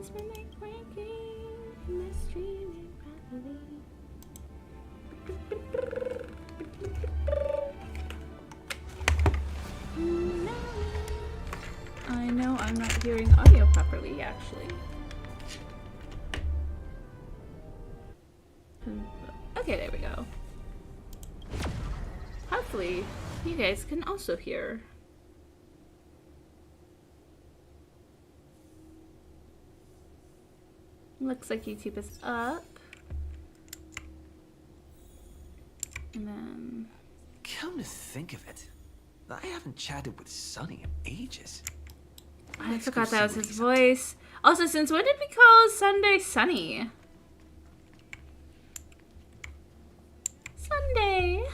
Is my mic working? Am I streaming properly? No. I know I'm not hearing audio properly, actually. Okay, there we go. Hopefully, you guys can also hear. Looks like YouTube is up. And then... Come to think of it, I haven't chatted with Sunny in ages. I forgot that was his voice. Also, since when did we call Sunday Sunny? Sunday!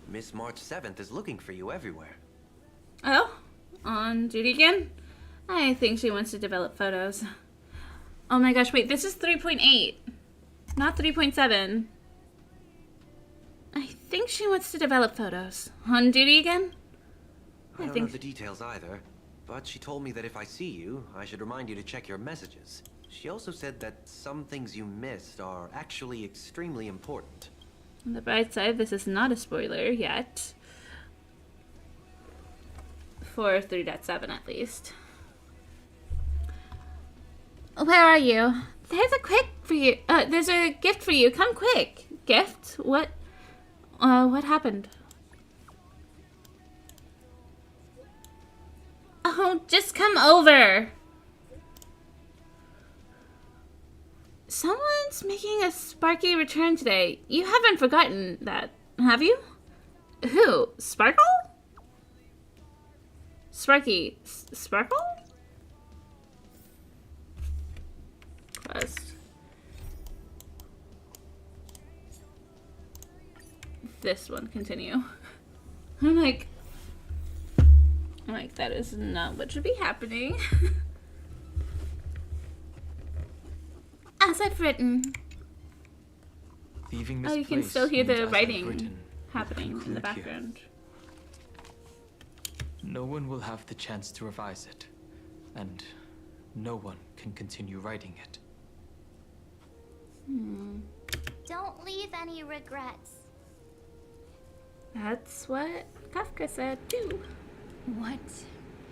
Miss March 7th is looking for you everywhere. Oh? On duty again? I think she wants to develop photos. Oh my gosh, wait, this is 3.8. Not 3.7. I think she wants to develop photos. On duty again? I don't know the details either, but she told me that if I see you, I should remind you to check your messages. She also said that some things you missed are actually extremely important. On the bright side, this is not a spoiler yet. For 3.7 at least. Where are you? There's a there's a gift for you. Come quick. Gift? What happened? Oh, just come over. Someone's making a Sparky return today. You haven't forgotten that, have you? Who? Sparkle? Sparky. Sparkle? Quest. This one, continue. I'm like, that is not what should be happening. As I've written. Leaving this Oh, you can place still hear means the as I've writing written, happening in the conclude here. background. No one will have the chance to revise it, and no one can continue writing it. Don't leave any regrets. That's what Kafka said too. What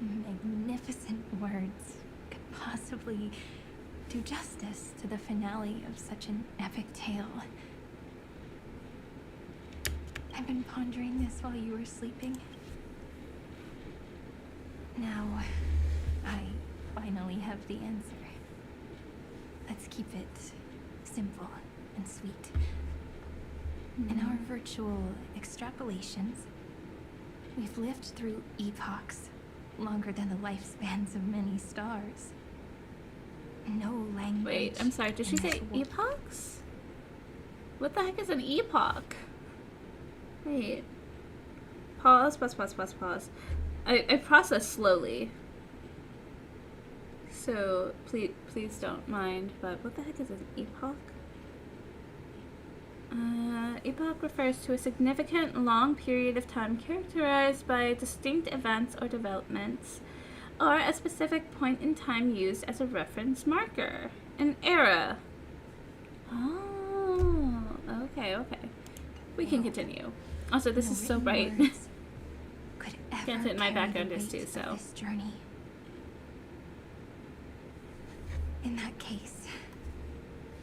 magnificent words could possibly do justice to the finale of such an epic tale? I've been pondering this while you were sleeping. Now, I finally have the answer. Let's keep it simple and sweet. In our virtual extrapolations, we've lived through epochs longer than the lifespans of many stars. No language. Wait, I'm sorry, did she in say this world. epochs? What the heck is an epoch? Wait. Pause. I process slowly. So please don't mind, but what the heck is an epoch? Epoch refers to a significant long period of time characterized by distinct events or developments, or a specific point in time used as a reference marker. An era. Oh, okay. We can continue. Also, this is so bright. Could ever Can't sit, my carry background the is too, weight of so. this journey. In that case,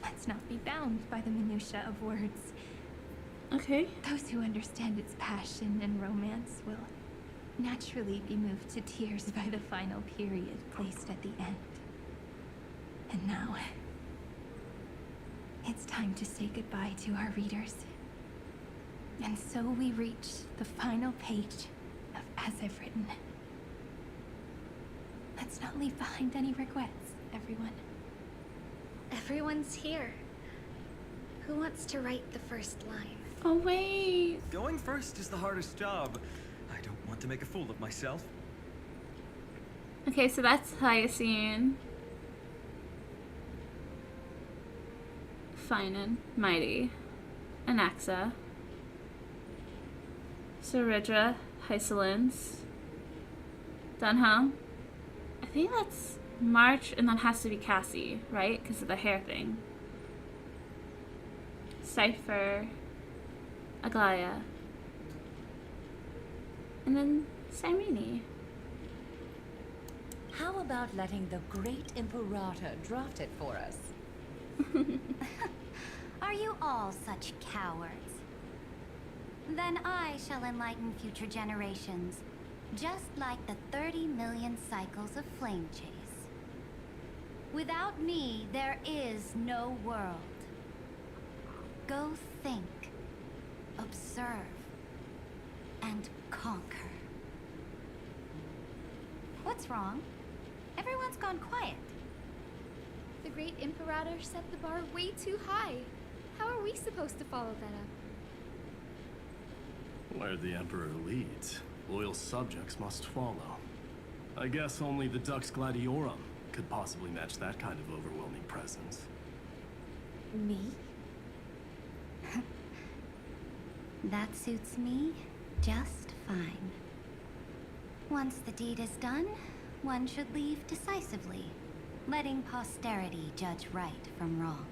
let's not be bound by the minutiae of words. Okay. Those who understand its passion and romance will naturally be moved to tears by the final period placed at the end. And now, it's time to say goodbye to our readers. And so we reach the final page of As I've Written. Let's not leave behind any regrets, everyone. Everyone's here. Who wants to write the first line? Oh, wait. Going first is the hardest job. I don't want to make a fool of myself. Okay, so that's Hyacine. Finan, Mighty, Anaxa, Saridra, Hysolence, Dunham. I think that's March, and then has to be Cassie, right? Because of the hair thing. Cypher. Aglaya. And then Cyrene. How about letting the great Imperator draft it for us? Are you all such cowards? Then I shall enlighten future generations, just like the 30 million cycles of flame chase. Without me, there is no world. Go think, observe, and conquer. What's wrong? Everyone's gone quiet. The great Imperator set the bar way too high. How are we supposed to follow that up? Where the Emperor leads, loyal subjects must follow. I guess only the Dux Gladiorum could possibly match that kind of overwhelming presence. Me? That suits me just fine. Once the deed is done, one should leave decisively, letting posterity judge right from wrong.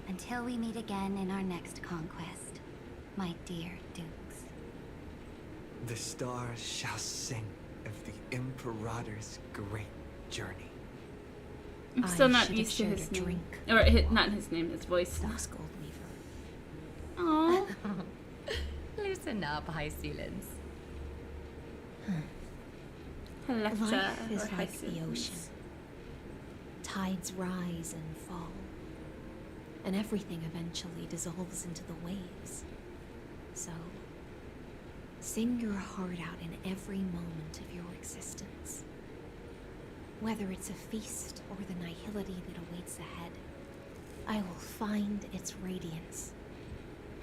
Until we meet again in our next conquest, my dear dukes. The stars shall sing of the Imperator's great journey. I'm still not used to his name. Or not his name, his voice. Scold me for. Aww. Loosen up, High Sealants. Life is like the ocean. Tides rise and fall, and everything eventually dissolves into the waves. So, sing your heart out in every moment of your existence. Whether it's a feast or the nihility that awaits ahead, I will find its radiance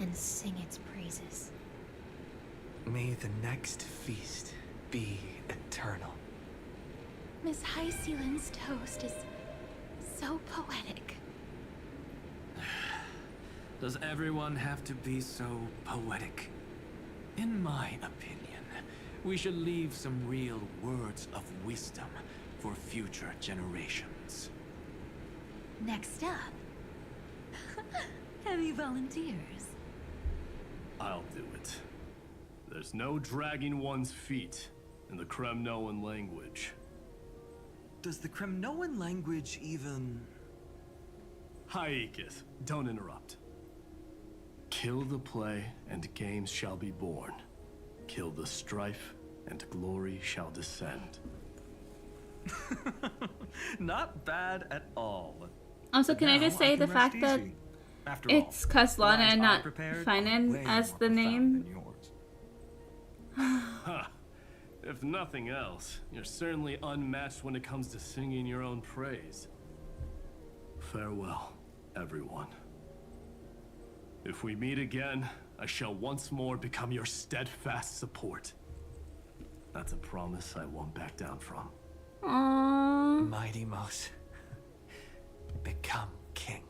and sing its praises. May the next feast be eternal. Miss High Sealand's toast is so poetic. Does everyone have to be so poetic? In my opinion, we should leave some real words of wisdom for future generations. Next up, heavy volunteers. I'll do it. There's no dragging one's feet in the Kremnoan language. Does the Kremnoan language even... Haikith, don't interrupt. Kill the play, and games shall be born. Kill the strife, and glory shall descend. Not bad at all. Also, can I just say the fact that it's Kaslana and not Finan as the name? If nothing else, you're certainly unmatched when it comes to singing your own praise. Farewell, everyone. If we meet again, I shall once more become your steadfast support. That's a promise I won't back down from. Aww. Mighty Mouse, become king.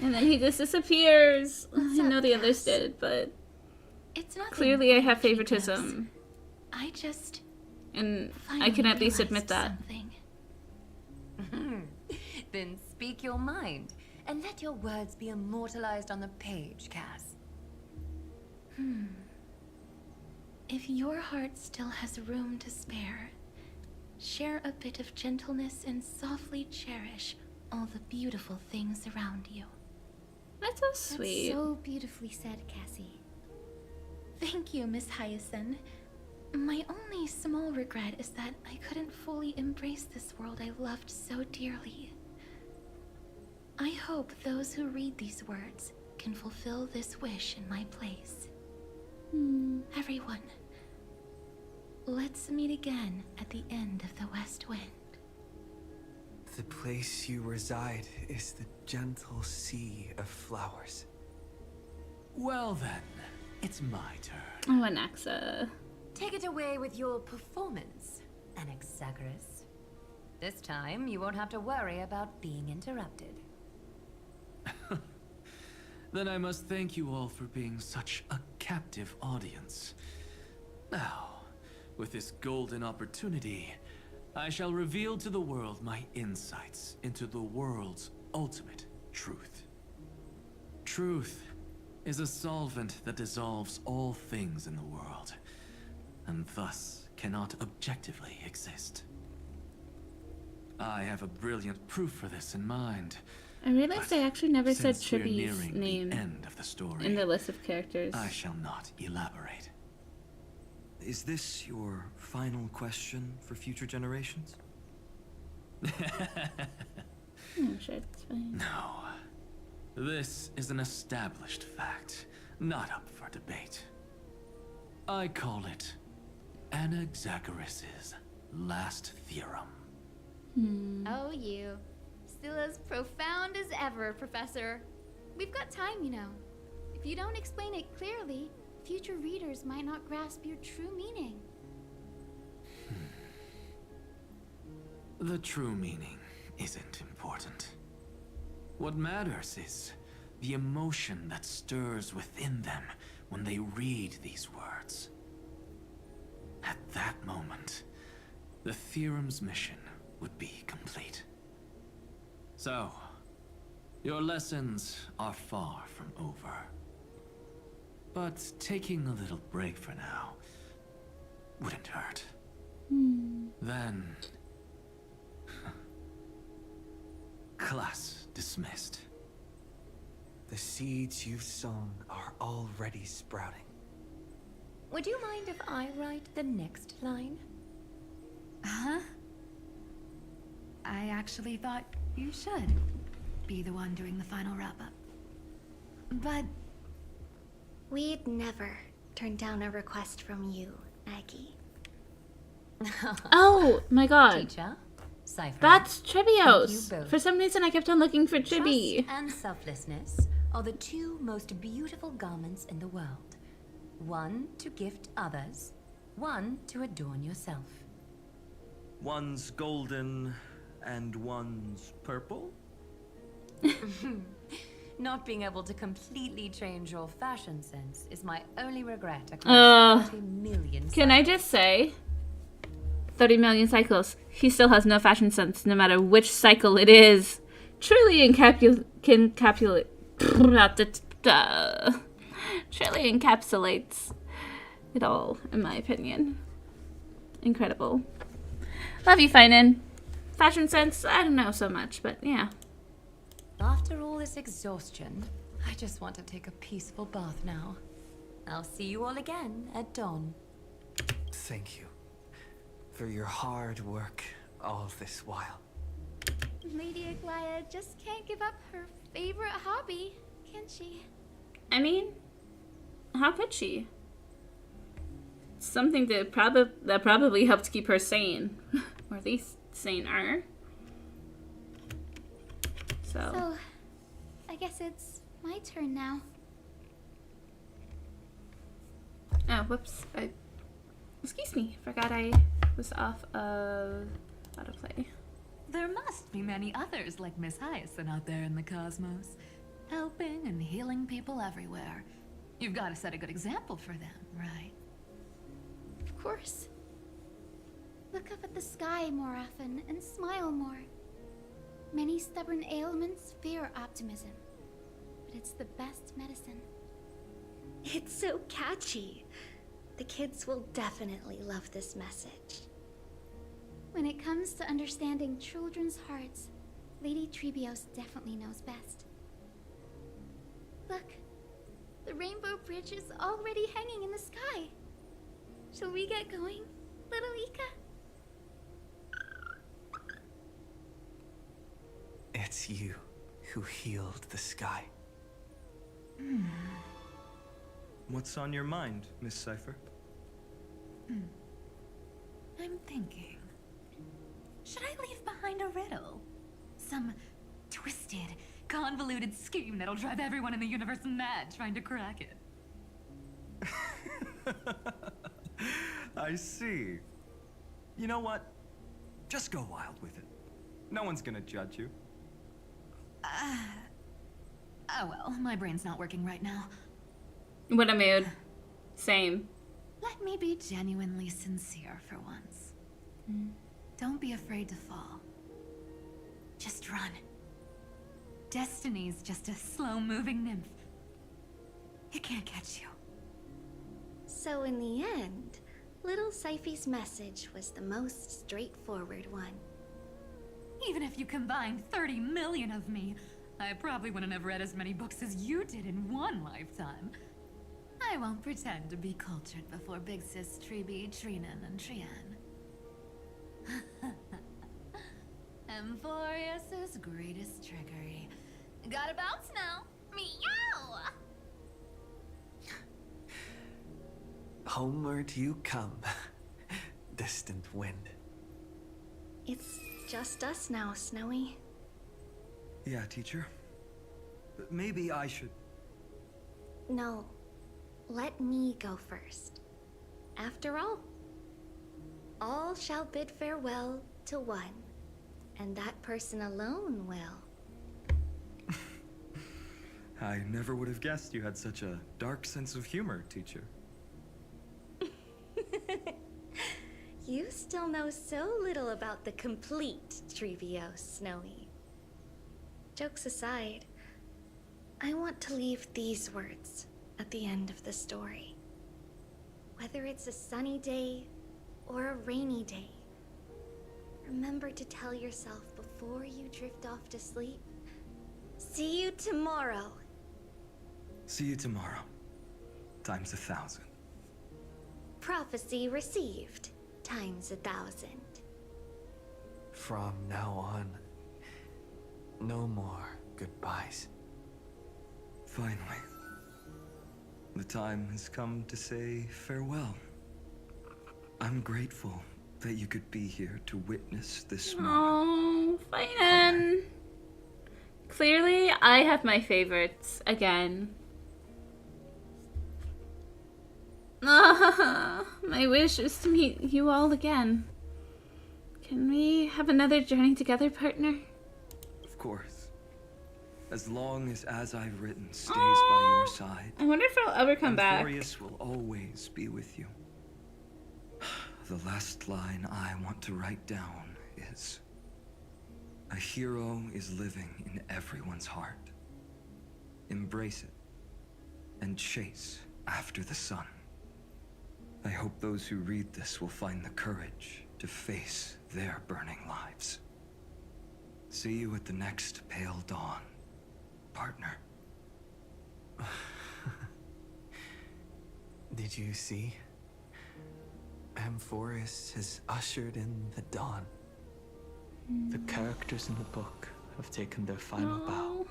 And then he just disappears. I know the others did, but It's not clearly I have favoritism. I just And I can at least admit that. Something. Then speak your mind, and let your words be immortalized on the page, Cass. If your heart still has room to spare, share a bit of gentleness and softly cherish all the beautiful things around you. That's so sweet. That's so beautifully said, Cassie. Thank you, Miss Hyacinth. My only small regret is that I couldn't fully embrace this world I loved so dearly. I hope those who read these words can fulfill this wish in my place. Everyone, let's meet again at the end of the West Wind. The place you reside is the gentle sea of flowers. Well then, it's my turn. Oh, Anaxa. Take it away with your performance, Anaxagoras. This time, you won't have to worry about being interrupted. Then I must thank you all for being such a captive audience. Now, With this golden opportunity, I shall reveal to the world my insights into the world's ultimate truth. Truth is a solvent that dissolves all things in the world, and thus cannot objectively exist. I have a brilliant proof for this in mind. I realized I actually never said Since we're Triby's nearing name the end of the story, in the list of characters. I shall not elaborate. Is this your final question for future generations? I'm sure it's fine. No. This is an established fact, not up for debate. I call it Anaxagoras' last theorem. Oh, you. Still as profound as ever, Professor. We've got time, you know. If you don't explain it clearly, future readers might not grasp your true meaning. The true meaning isn't important. What matters is the emotion that stirs within them when they read these words. At that moment, the theorem's mission would be complete. So, your lessons are far from over. But taking a little break for now wouldn't hurt. Then... class dismissed. The seeds you've sown are already sprouting. Would you mind if I write the next line? Huh? I actually thought you should be the one doing the final wrap-up. But We'd never turn down a request from you, Aggie. Oh my god. Teacher, Cypher. That's Thank you Tribios. both. For some reason I kept on looking for Chibi. Trust and selflessness are the two most beautiful garments in the world. One to gift others, one to adorn yourself. One's golden and one's purple? Not being able to completely change your fashion sense is my only regret across 30 million Can I just say, 30 million cycles, he still has no fashion sense no matter which cycle it is. Truly truly encapsulates it all, in my opinion. Incredible. Love you, Finan. Fashion sense, I don't know so much, but yeah. After all this exhaustion, I just want to take a peaceful bath now. I'll see you all again at dawn. Thank you for your hard work all this while. Lady Aglaia just can't give up her favorite hobby, can she? I mean, how could she? Something that probably helped keep her sane. Or at least saner. So, I guess it's my turn now. Oh, whoops. Excuse me. Forgot I was off of autoplay. There must be many others like Miss Hyacinth out there in the cosmos, helping and healing people everywhere. You've got to set a good example for them, right? Of course. Look up at the sky more often and smile more. Many stubborn ailments fear optimism, but it's the best medicine. It's so catchy. The kids will definitely love this message. When it comes to understanding children's hearts, Lady Trebios definitely knows best. Look, the Rainbow Bridge is already hanging in the sky. Shall we get going, little Ika? It's you who healed the sky. What's on your mind, Miss Cypher? I'm thinking. Should I leave behind a riddle? Some twisted, convoluted scheme that'll drive everyone in the universe mad trying to crack it. I see. You know what? Just go wild with it. No one's gonna judge you. Oh well, my brain's not working right now. What a mood. Same. Let me be genuinely sincere for once. Don't be afraid to fall. Just run. Destiny's just a slow-moving nymph. It can't catch you. So in the end, little Syphi's message was the most straightforward one. Even if you combined 30 million of me, I probably wouldn't have read as many books as you did in one lifetime. I won't pretend to be cultured before Big Sis Treeby, Trinan, and Trian. Emphorius's greatest trickery. Gotta bounce now. Meow! Homeward you come, distant wind. It's just us now, Snowy. Yeah, teacher. Maybe I should... No. Let me go first. After all shall bid farewell to one, and that person alone will. I never would have guessed you had such a dark sense of humor, teacher. You still know so little about the complete Treebeos, Snowy. Jokes aside, I want to leave these words at the end of the story. Whether it's a sunny day or a rainy day, remember to tell yourself before you drift off to sleep, see you tomorrow. See you tomorrow. Times 1,000. Prophecy received, times 1,000. From now on, no more goodbyes. Finally. The time has come to say farewell. I'm grateful that you could be here to witness this moment. Oh, fine. Clearly, I have my favorites again. My wish is to meet you all again. Can we have another journey together, partner? Of course. As long as I've written stays by your side. I wonder if I'll ever come back. Emphorius will always be with you. The last line I want to write down is, a hero is living in everyone's heart. Embrace it and chase after the sun. I hope those who read this will find the courage to face their burning lives. See you at the next pale dawn, partner. Did you see? Emphorius has ushered in the dawn. The characters in the book have taken their final bow.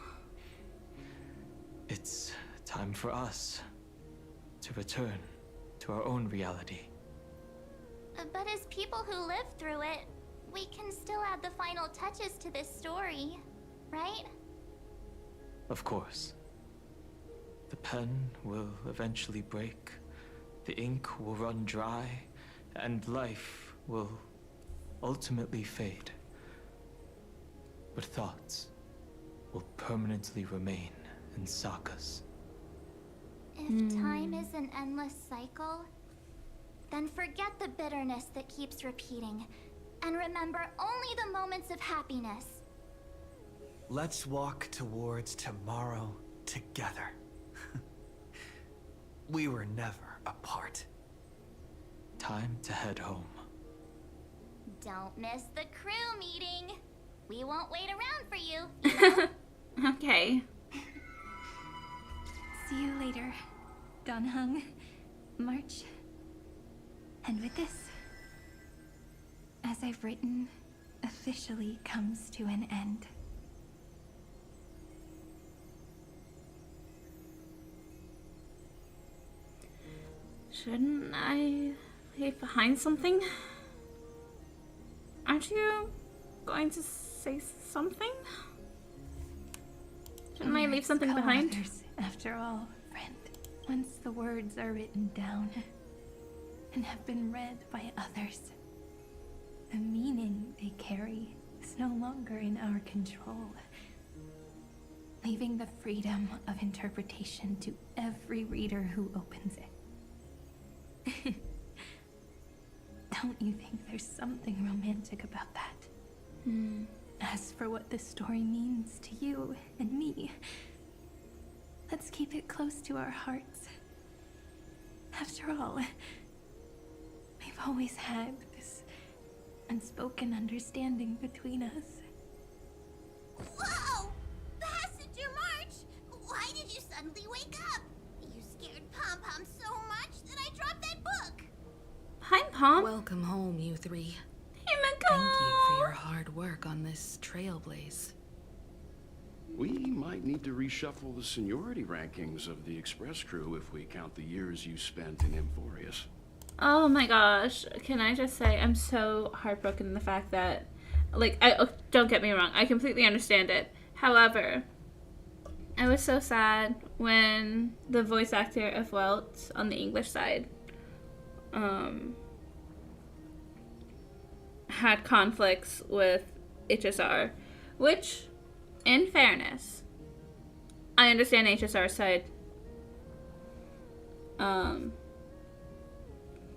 It's time for us to return to our own reality. But as people who lived through it, we can still add the final touches to this story, right? Of course. The pen will eventually break, the ink will run dry, and life will ultimately fade. But thoughts will permanently remain in sagas. If time is an endless cycle, then forget the bitterness that keeps repeating, and remember only the moments of happiness. Let's walk towards tomorrow together. We were never apart. Time to head home. Don't miss the crew meeting. We won't wait around for you, you know? Okay. See you later, Donhung, March. And with this, as I've written, officially comes to an end. Shouldn't I leave behind something? Aren't you going to say something? Shouldn't I leave something behind? Co-authors, after all, friend. Once the words are written down and have been read by others, the meaning they carry is no longer in our control, leaving the freedom of interpretation to every reader who opens it. Don't you think there's something romantic about that? As for what this story means to you and me, let's keep it close to our hearts. After all, we've always had this unspoken understanding between us. Whoa! Passenger March! Why did you suddenly wake up? You scared Pom-Pom so much that I dropped that book! Hi, Pom. Welcome home, you three. Himiko! Thank you for your hard work on this trailblaze. We might need to reshuffle the seniority rankings of the Express crew if we count the years you spent in Emphorius. Oh my gosh. Can I just say, I'm so heartbroken in the fact that, like, don't get me wrong, I completely understand it. However, I was so sad when the voice actor of Welt on the English side had conflicts with HSR, which, in fairness, I understand HSR's side.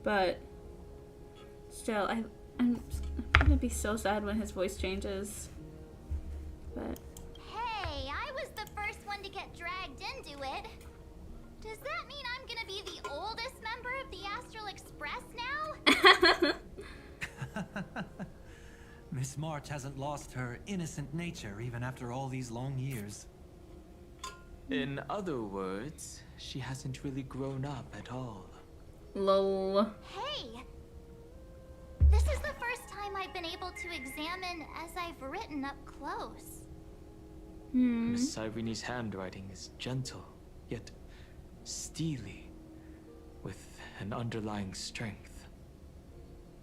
But still, I'm gonna be so sad when his voice changes. But Hey, I was the first one to get dragged into it. Does that mean I'm gonna be the oldest member of the Astral Express now? Miss March hasn't lost her innocent nature even after all these long years. In other words, she hasn't really grown up at all. lol. Hey! This is the first time I've been able to examine as I've written up close. Miss Irene's handwriting is gentle, yet steely, with an underlying strength.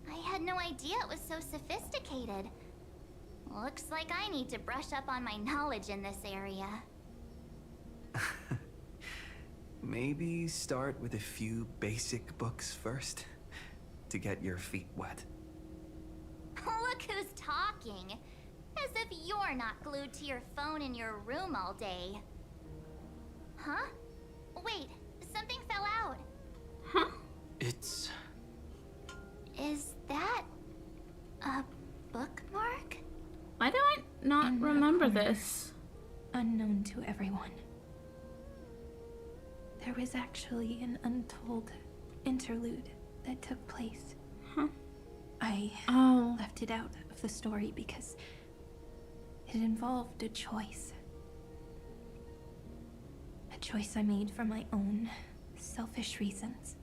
I had no idea it was so sophisticated. Looks like I need to brush up on my knowledge in this area. Maybe start with a few basic books first, to get your feet wet. Look who's talking. As if you're not glued to your phone in your room all day. Huh? Wait, something fell out. Huh? It's... Is that a bookmark? Why do I not remember this? Unknown to everyone. There was actually an untold interlude that took place. Huh? I left it out of the story because it involved a choice. A choice I made for my own selfish reasons.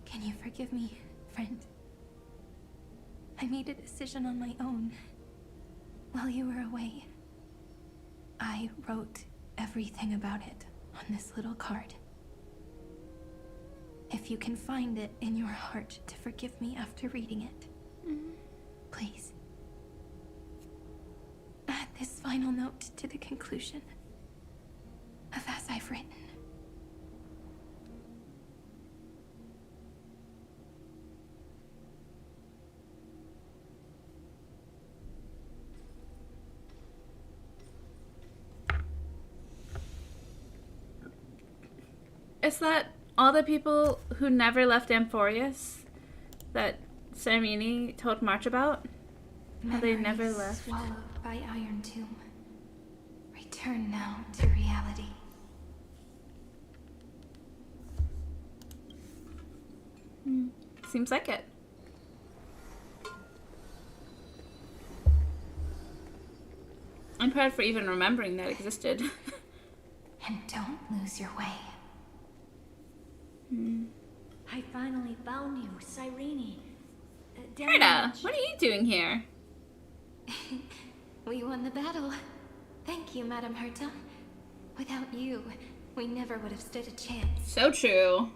Can you forgive me, friend? I made a decision on my own while you were away. I wrote everything about it on this little card. If you can find it in your heart to forgive me after reading it, please add this final note to the conclusion of As I've Written. Is that all the people who never left Amphorius that Sermini told March about? How they never Memories left. swallowed by Iron Tomb. Return now to reality. Seems like it. I'm proud for even remembering that existed. And don't lose your way. I finally found you, Cyrene. Herta, what are you doing here? We won the battle. Thank you, Madam Herta. Without you, we never would have stood a chance. So true.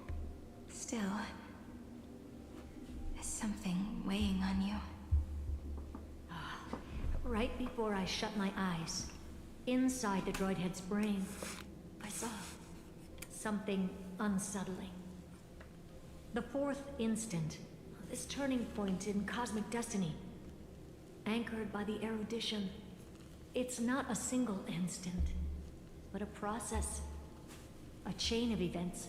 Still, there's something weighing on you. Right before I shut my eyes, inside the droid head's brain, I saw something unsettling. The fourth instant, this turning point in cosmic destiny, anchored by the erudition. It's not a single instant, but a process, a chain of events.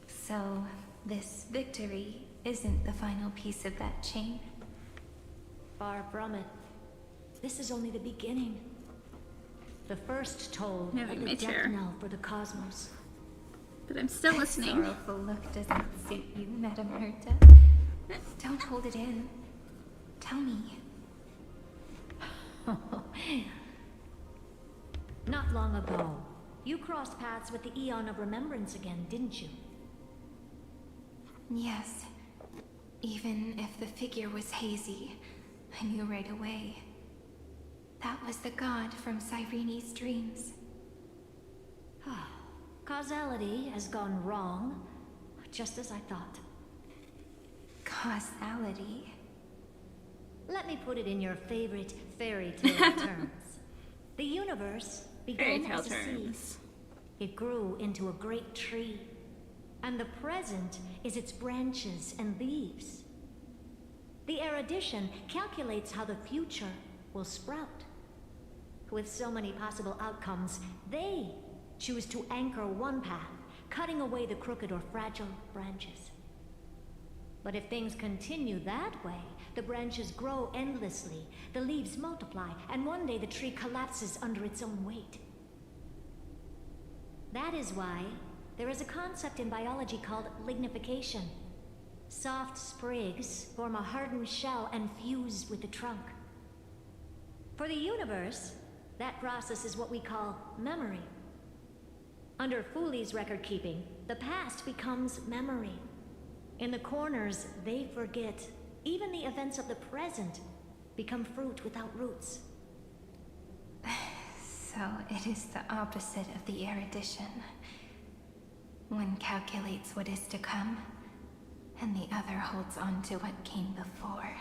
So, this victory isn't the final piece of that chain. Far from it. This is only the beginning. The first toll Maybe of the death mature. knell for the cosmos. But I'm still That listening. sorrowful look doesn't suit you, Madame Herta. Don't hold it in. Tell me. Not long ago, you crossed paths with the Eon of Remembrance again, didn't you? Yes. Even if the figure was hazy, I knew right away. That was the god from Cyrene's dreams. Causality has gone wrong, just as I thought. Causality? Let me put it in your favorite fairy tale terms. The universe began Fairy as a tale seed. terms. It grew into a great tree. And the present is its branches and leaves. The erudition calculates how the future will sprout. With so many possible outcomes, they choose to anchor one path, cutting away the crooked or fragile branches. But if things continue that way, the branches grow endlessly, the leaves multiply, and one day the tree collapses under its own weight. That is why there is a concept in biology called lignification. Soft sprigs form a hardened shell and fuse with the trunk. For the universe, that process is what we call memory. Under Fooley's record keeping, the past becomes memory. In the corners, they forget. Even the events of the present become fruit without roots. So it is the opposite of the erudition. One calculates what is to come, and the other holds on to what came before.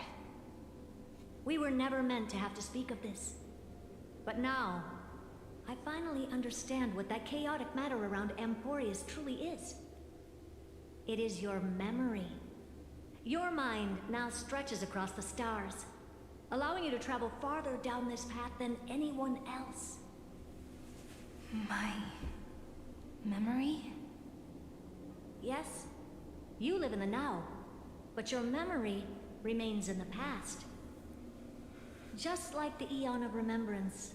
We were never meant to have to speak of this. But now, I finally understand what that chaotic matter around Emporius truly is. It is your memory. Your mind now stretches across the stars, allowing you to travel farther down this path than anyone else. My memory? Yes, you live in the now, but your memory remains in the past. Just like the Eon of Remembrance,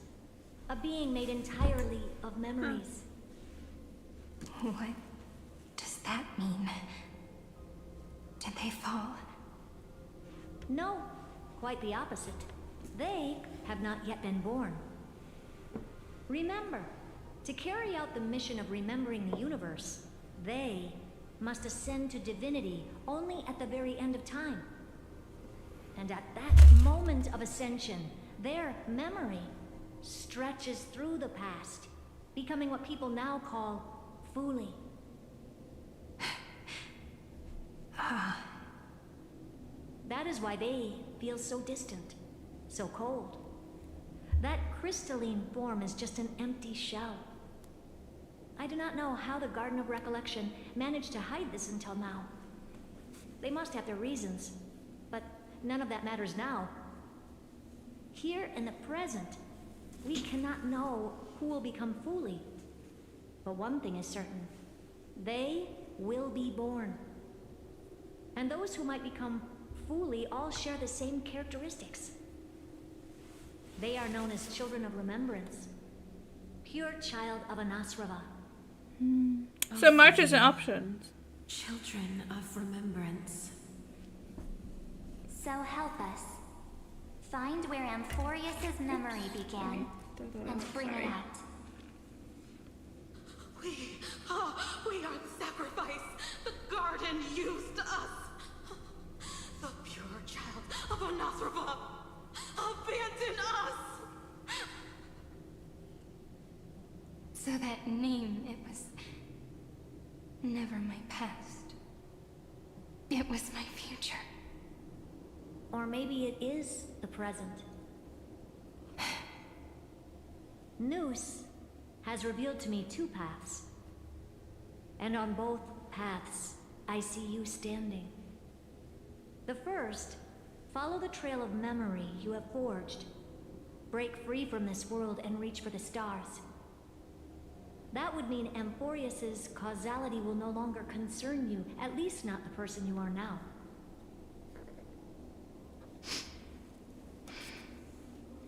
a being made entirely of memories. What does that mean? Did they fall? No, quite the opposite. They have not yet been born. Remember, to carry out the mission of remembering the universe, they must ascend to divinity only at the very end of time. And at that moment of ascension, their memory stretches through the past, becoming what people now call Fooley. That is why they feel so distant, so cold. That crystalline form is just an empty shell. I do not know how the Garden of Recollection managed to hide this until now. They must have their reasons, but none of that matters now. Here in the present, we cannot know who will become Fooley. But one thing is certain. They will be born. And those who might become Fooley all share the same characteristics. They are known as children of remembrance. Pure child of Anasrava. So March an option. Children of remembrance. So help us. Find where Amphorius's memory began, and bring it out. We are the sacrifice the garden used us. The pure child of Anasrava. Abandon us! So that name, it was never my past. It was my future. Or maybe it is the present. Noose has revealed to me two paths. And on both paths, I see you standing. The first, follow the trail of memory you have forged. Break free from this world and reach for the stars. That would mean Amphorius's causality will no longer concern you, at least not the person you are now.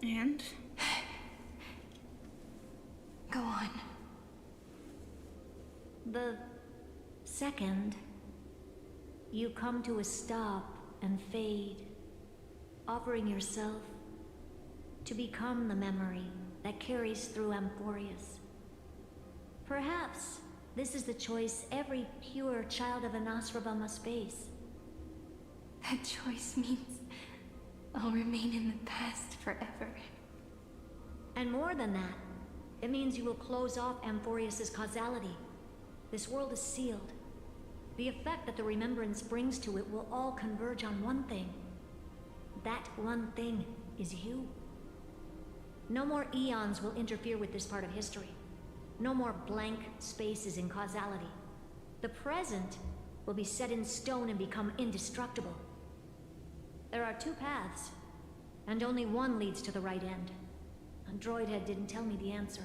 And? Go on. The second you come to a stop and fade, offering yourself to become the memory that carries through Amphorius. Perhaps this is the choice every pure child of Anasraba must face. That choice means I'll remain in the past forever. And more than that, it means you will close off Amphorius's causality. This world is sealed. The effect that the remembrance brings to it will all converge on one thing. That one thing is you. No more eons will interfere with this part of history. No more blank spaces in causality. The present will be set in stone and become indestructible. There are two paths, and only one leads to the right end. Droidhead didn't tell me the answer.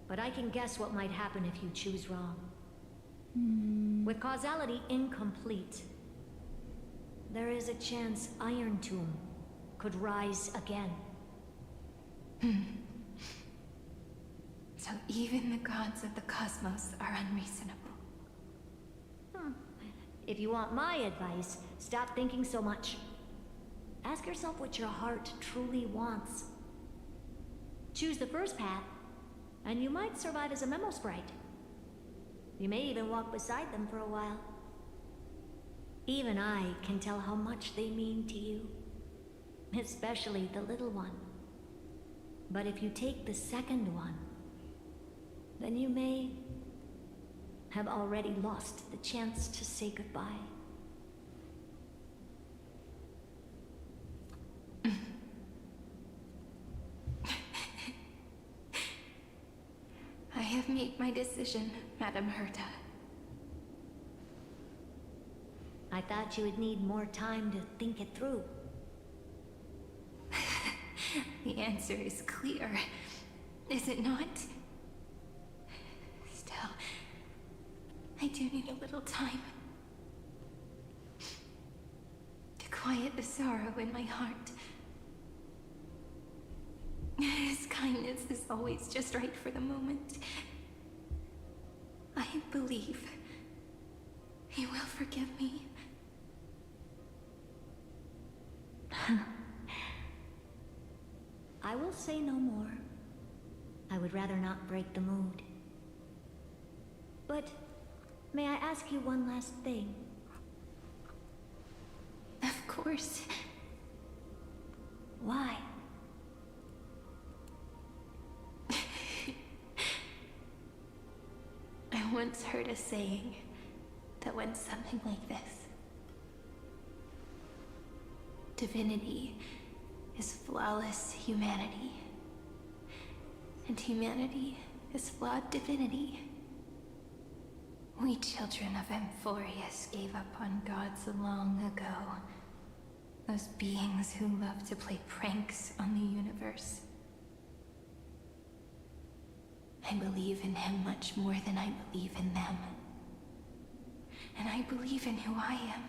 But I can guess what might happen if you choose wrong. With causality incomplete, there is a chance Iron Tomb could rise again. So even the gods of the cosmos are unreasonable. If you want my advice, stop thinking so much. Ask yourself what your heart truly wants. Choose the first path, and you might survive as a memo sprite. You may even walk beside them for a while. Even I can tell how much they mean to you. Especially the little one. But if you take the second one, then you may have already lost the chance to say goodbye. I have made my decision, Madam Herta. I thought you would need more time to think it through. The answer is clear, is it not? Still, I do need a little time to quiet the sorrow in my heart. His kindness is always just right for the moment. I believe he will forgive me. I will say no more. I would rather not break the mood. But may I ask you one last thing? Of course. Why? I once heard a saying that went something like this. Divinity is flawless humanity, and humanity is flawed divinity. We children of Amphorius gave up on gods long ago. Those beings who love to play pranks on the universe. I believe in him much more than I believe in them. And I believe in who I am.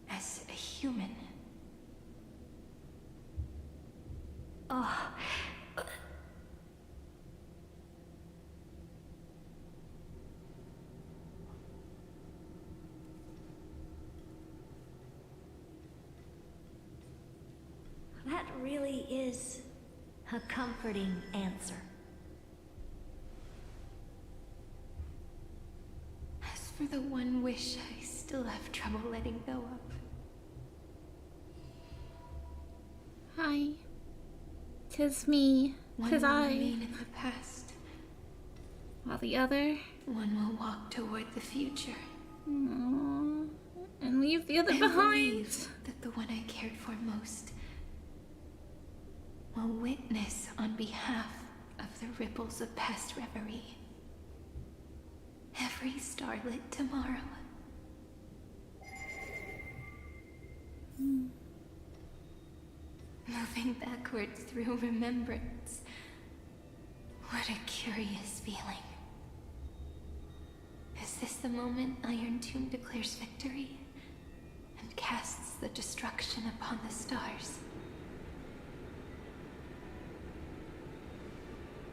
As a human. Oh. That really is a comforting answer. As for the one wish I still have trouble letting go of. Hi. 'Tis me. 'Tis One will I. remain in the past. While the other... One will walk toward the future. Aww. And leave the other I behind. believe that the one I cared for most will witness on behalf of the ripples of past reverie. Every starlit tomorrow. Moving backwards through remembrance. What a curious feeling. Is this the moment Iron Tomb declares victory and casts the destruction upon the stars.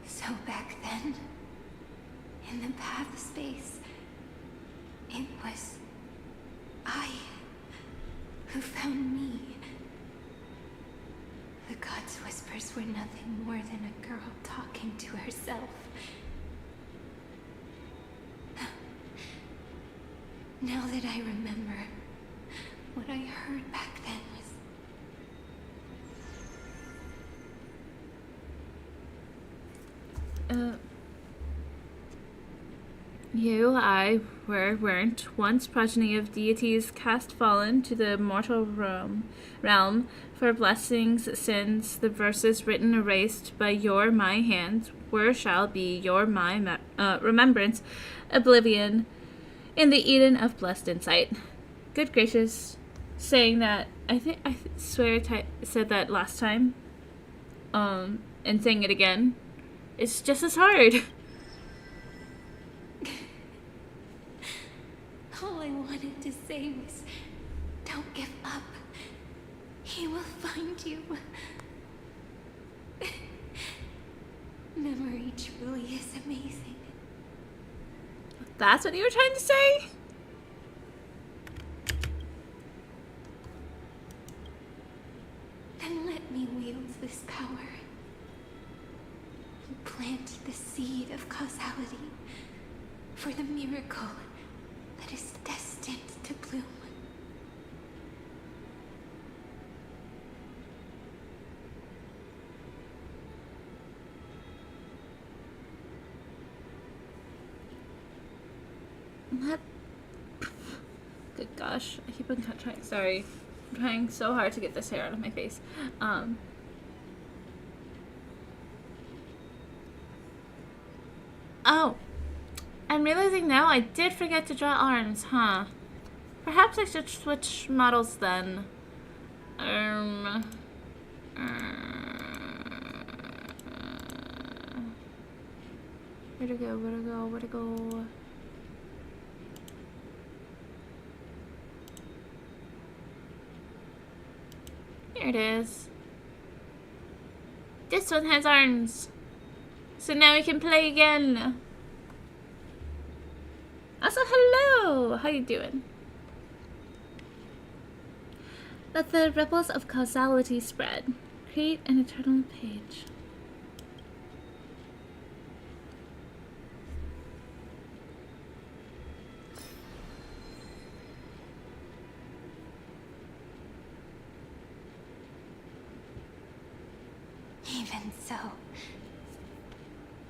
So back then, in the path space, it was I who found me. The gods' whispers were nothing more than a girl talking to herself. Now that I remember, what I heard back then was... weren't once progeny of deities cast fallen to the mortal realm for blessings, sins, the verses written erased by my hands, where shall be your my remembrance, oblivion, in the Eden of blessed insight. Good gracious, saying that, I swear I said that last time, and saying it again, it's just as hard. All I wanted to say was, don't give up. He will find you. Memory truly is amazing. That's what you were trying to say? Then let me wield this power. Plant the seed of causality for the miracle that is destined to bloom. What? Good gosh, I keep on trying. Sorry, I'm trying so hard to get this hair out of my face. Oh, I'm realizing now I did forget to draw arms, huh? Perhaps I should switch models then. Where'd it go? Where'd it go? Where'd it go? Here it is. This one has arms. So now we can play again. Also, hello! How you doing? Let the ripples of causality spread. Create an eternal page. Even so,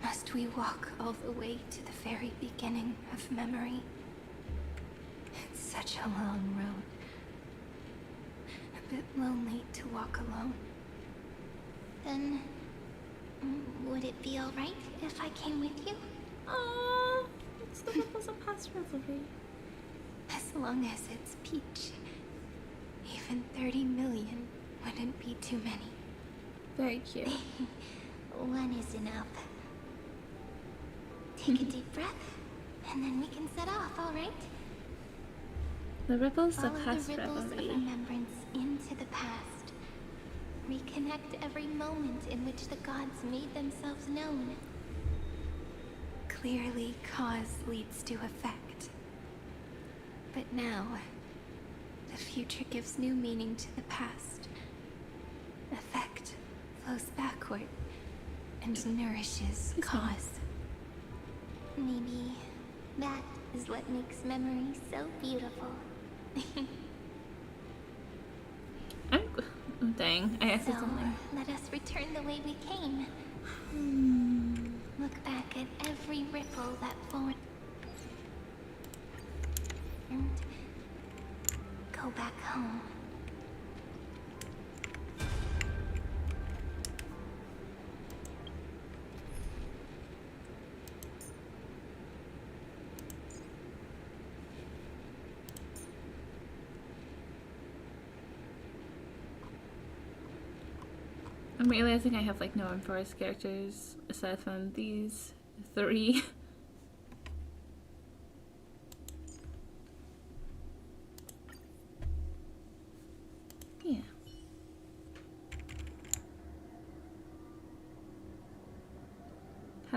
must we walk all the way to the very beginning of memory? It's such a long road. A bit lonely to walk alone. Then, would it be alright if I came with you? Aww, it's the ripples of past revelry. As long as it's Peach. Even 30 million wouldn't be too many. Very cute. One is enough. Take a deep breath, and then we can set off, alright? The ripples Follow of past the ripples revelry. of remembrance into the past. Reconnect every moment in which the gods made themselves known. Clearly, cause leads to effect. But now, the future gives new meaning to the past. Effect flows backward and nourishes cause. Maybe that is what makes memory so beautiful. Oh, dang, I accidentally. So, let us return the way we came. Look back at every ripple that formed. And go back home. I'm realizing I have like no enforced characters aside from these three.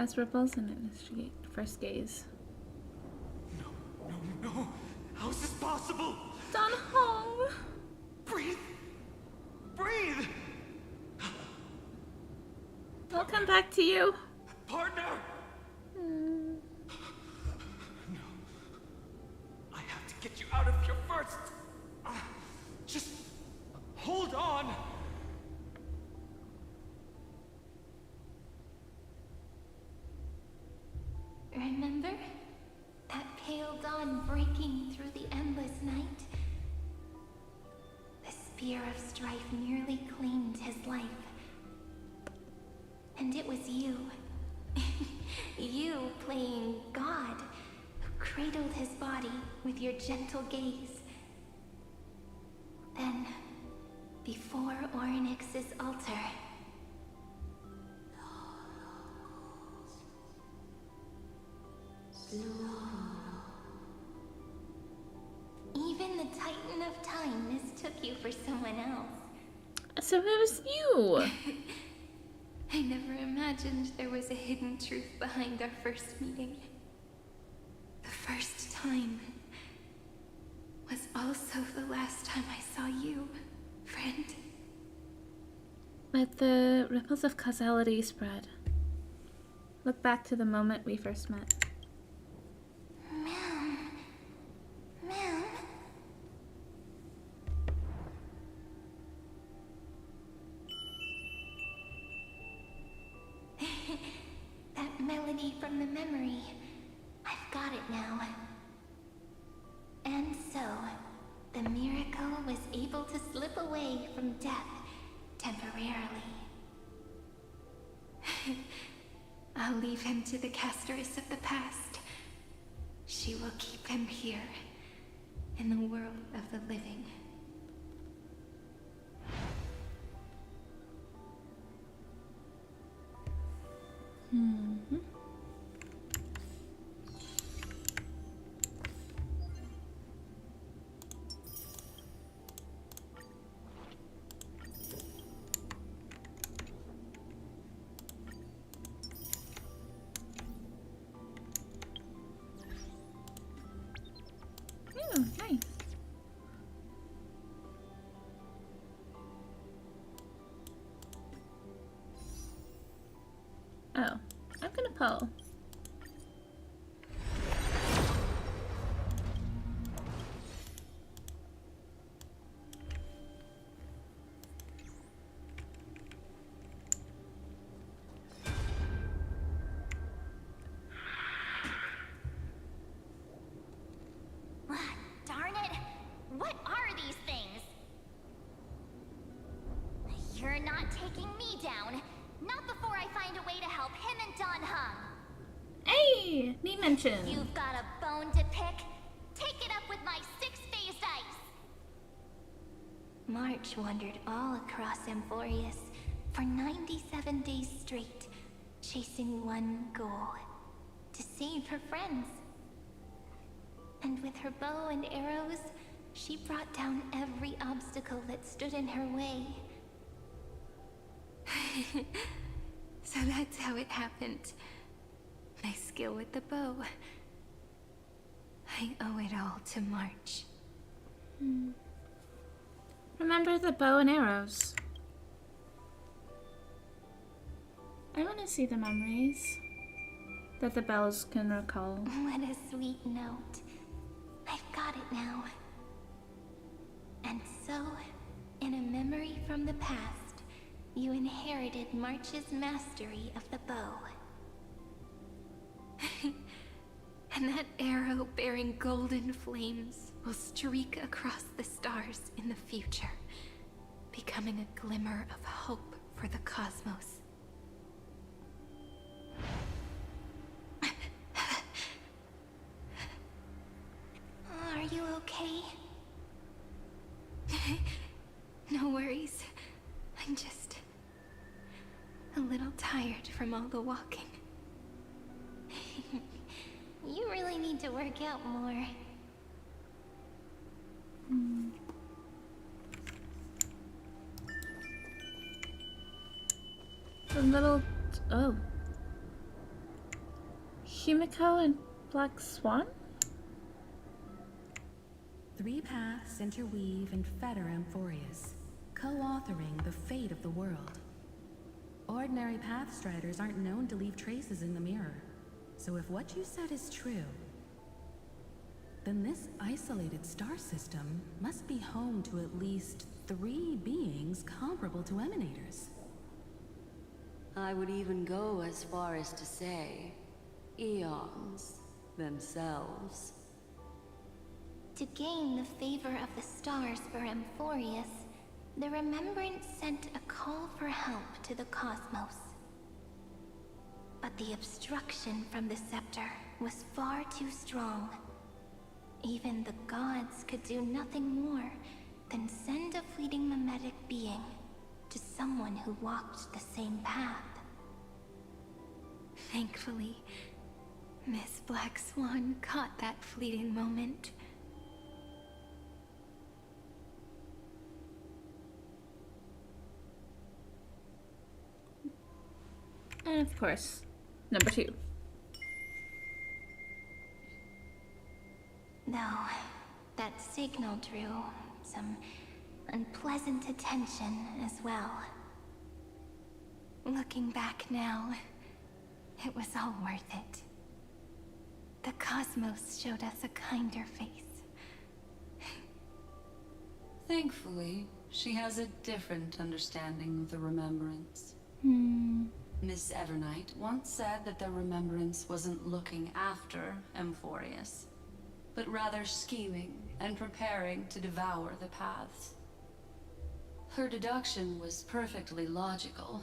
Cast ripples and initiate first gaze. No! How is this possible? Dan Hong! Breathe! Breathe! I'll come back to you. Partner! No. I have to get you out of here first. Just hold on. Remember? That pale dawn breaking through the endless night? The spear of strife nearly claimed his life. And it was you. You playing God, who cradled his body with your gentle gaze. Then, before Ornyx's altar, even the Titan of Time mistook you for someone else. So it was you! I never imagined there was a hidden truth behind our first meeting. The first time was also the last time I saw you, friend. Let the ripples of causality spread. Look back to the moment we first met. Ma'am. Ma'am. That melody from the memory. I've got it now. And so, the miracle was able to slip away from death temporarily. I'll leave him to the casteress of the past. She will keep him here, in the world of the living. Mm-hmm. Oh, nice. Oh, I'm gonna pull. Darn it! What are these things? You're not taking me down. Not before I find a way to help him and Don Hung. Hey! Me mention. You've got a bone to pick? Take it up with my six-phased ice! March wandered all across Amphorius for 97 days straight, chasing one goal: to save her friends. And with her bow and arrows, she brought down every obstacle that stood in her way. So that's how it happened. My skill with the bow. I owe it all to March. Remember the bow and arrows. I want to see the memories that the bells can recall. What a sweet note. I've got it now. And so, in a memory from the past, you inherited March's mastery of the bow. And that arrow bearing golden flames will streak across the stars in the future, becoming a glimmer of hope for the cosmos. Are you okay? No worries. I'm just a little tired from all the walking. You really need to work out more. The little... oh. Himiko and Black Swan? 3 paths interweave and fetter Amphorius, co-authoring the fate of the world. Ordinary pathstriders aren't known to leave traces in the mirror, so if what you said is true, then this isolated star system must be home to at least 3 beings comparable to Emanators. I would even go as far as to say, eons themselves. To gain the favor of the stars for Amphorius, the Remembrance sent a call for help to the cosmos. But the obstruction from the scepter was far too strong. Even the gods could do nothing more than send a fleeting mimetic being to someone who walked the same path. Thankfully, Miss Black Swan caught that fleeting moment. And of course, number 2. Though, that signal drew some unpleasant attention as well. Looking back now, it was all worth it. The cosmos showed us a kinder face. Thankfully, she has a different understanding of the Remembrance. Miss Evernight once said that the Remembrance wasn't looking after Amphorius, but rather scheming and preparing to devour the paths. Her deduction was perfectly logical,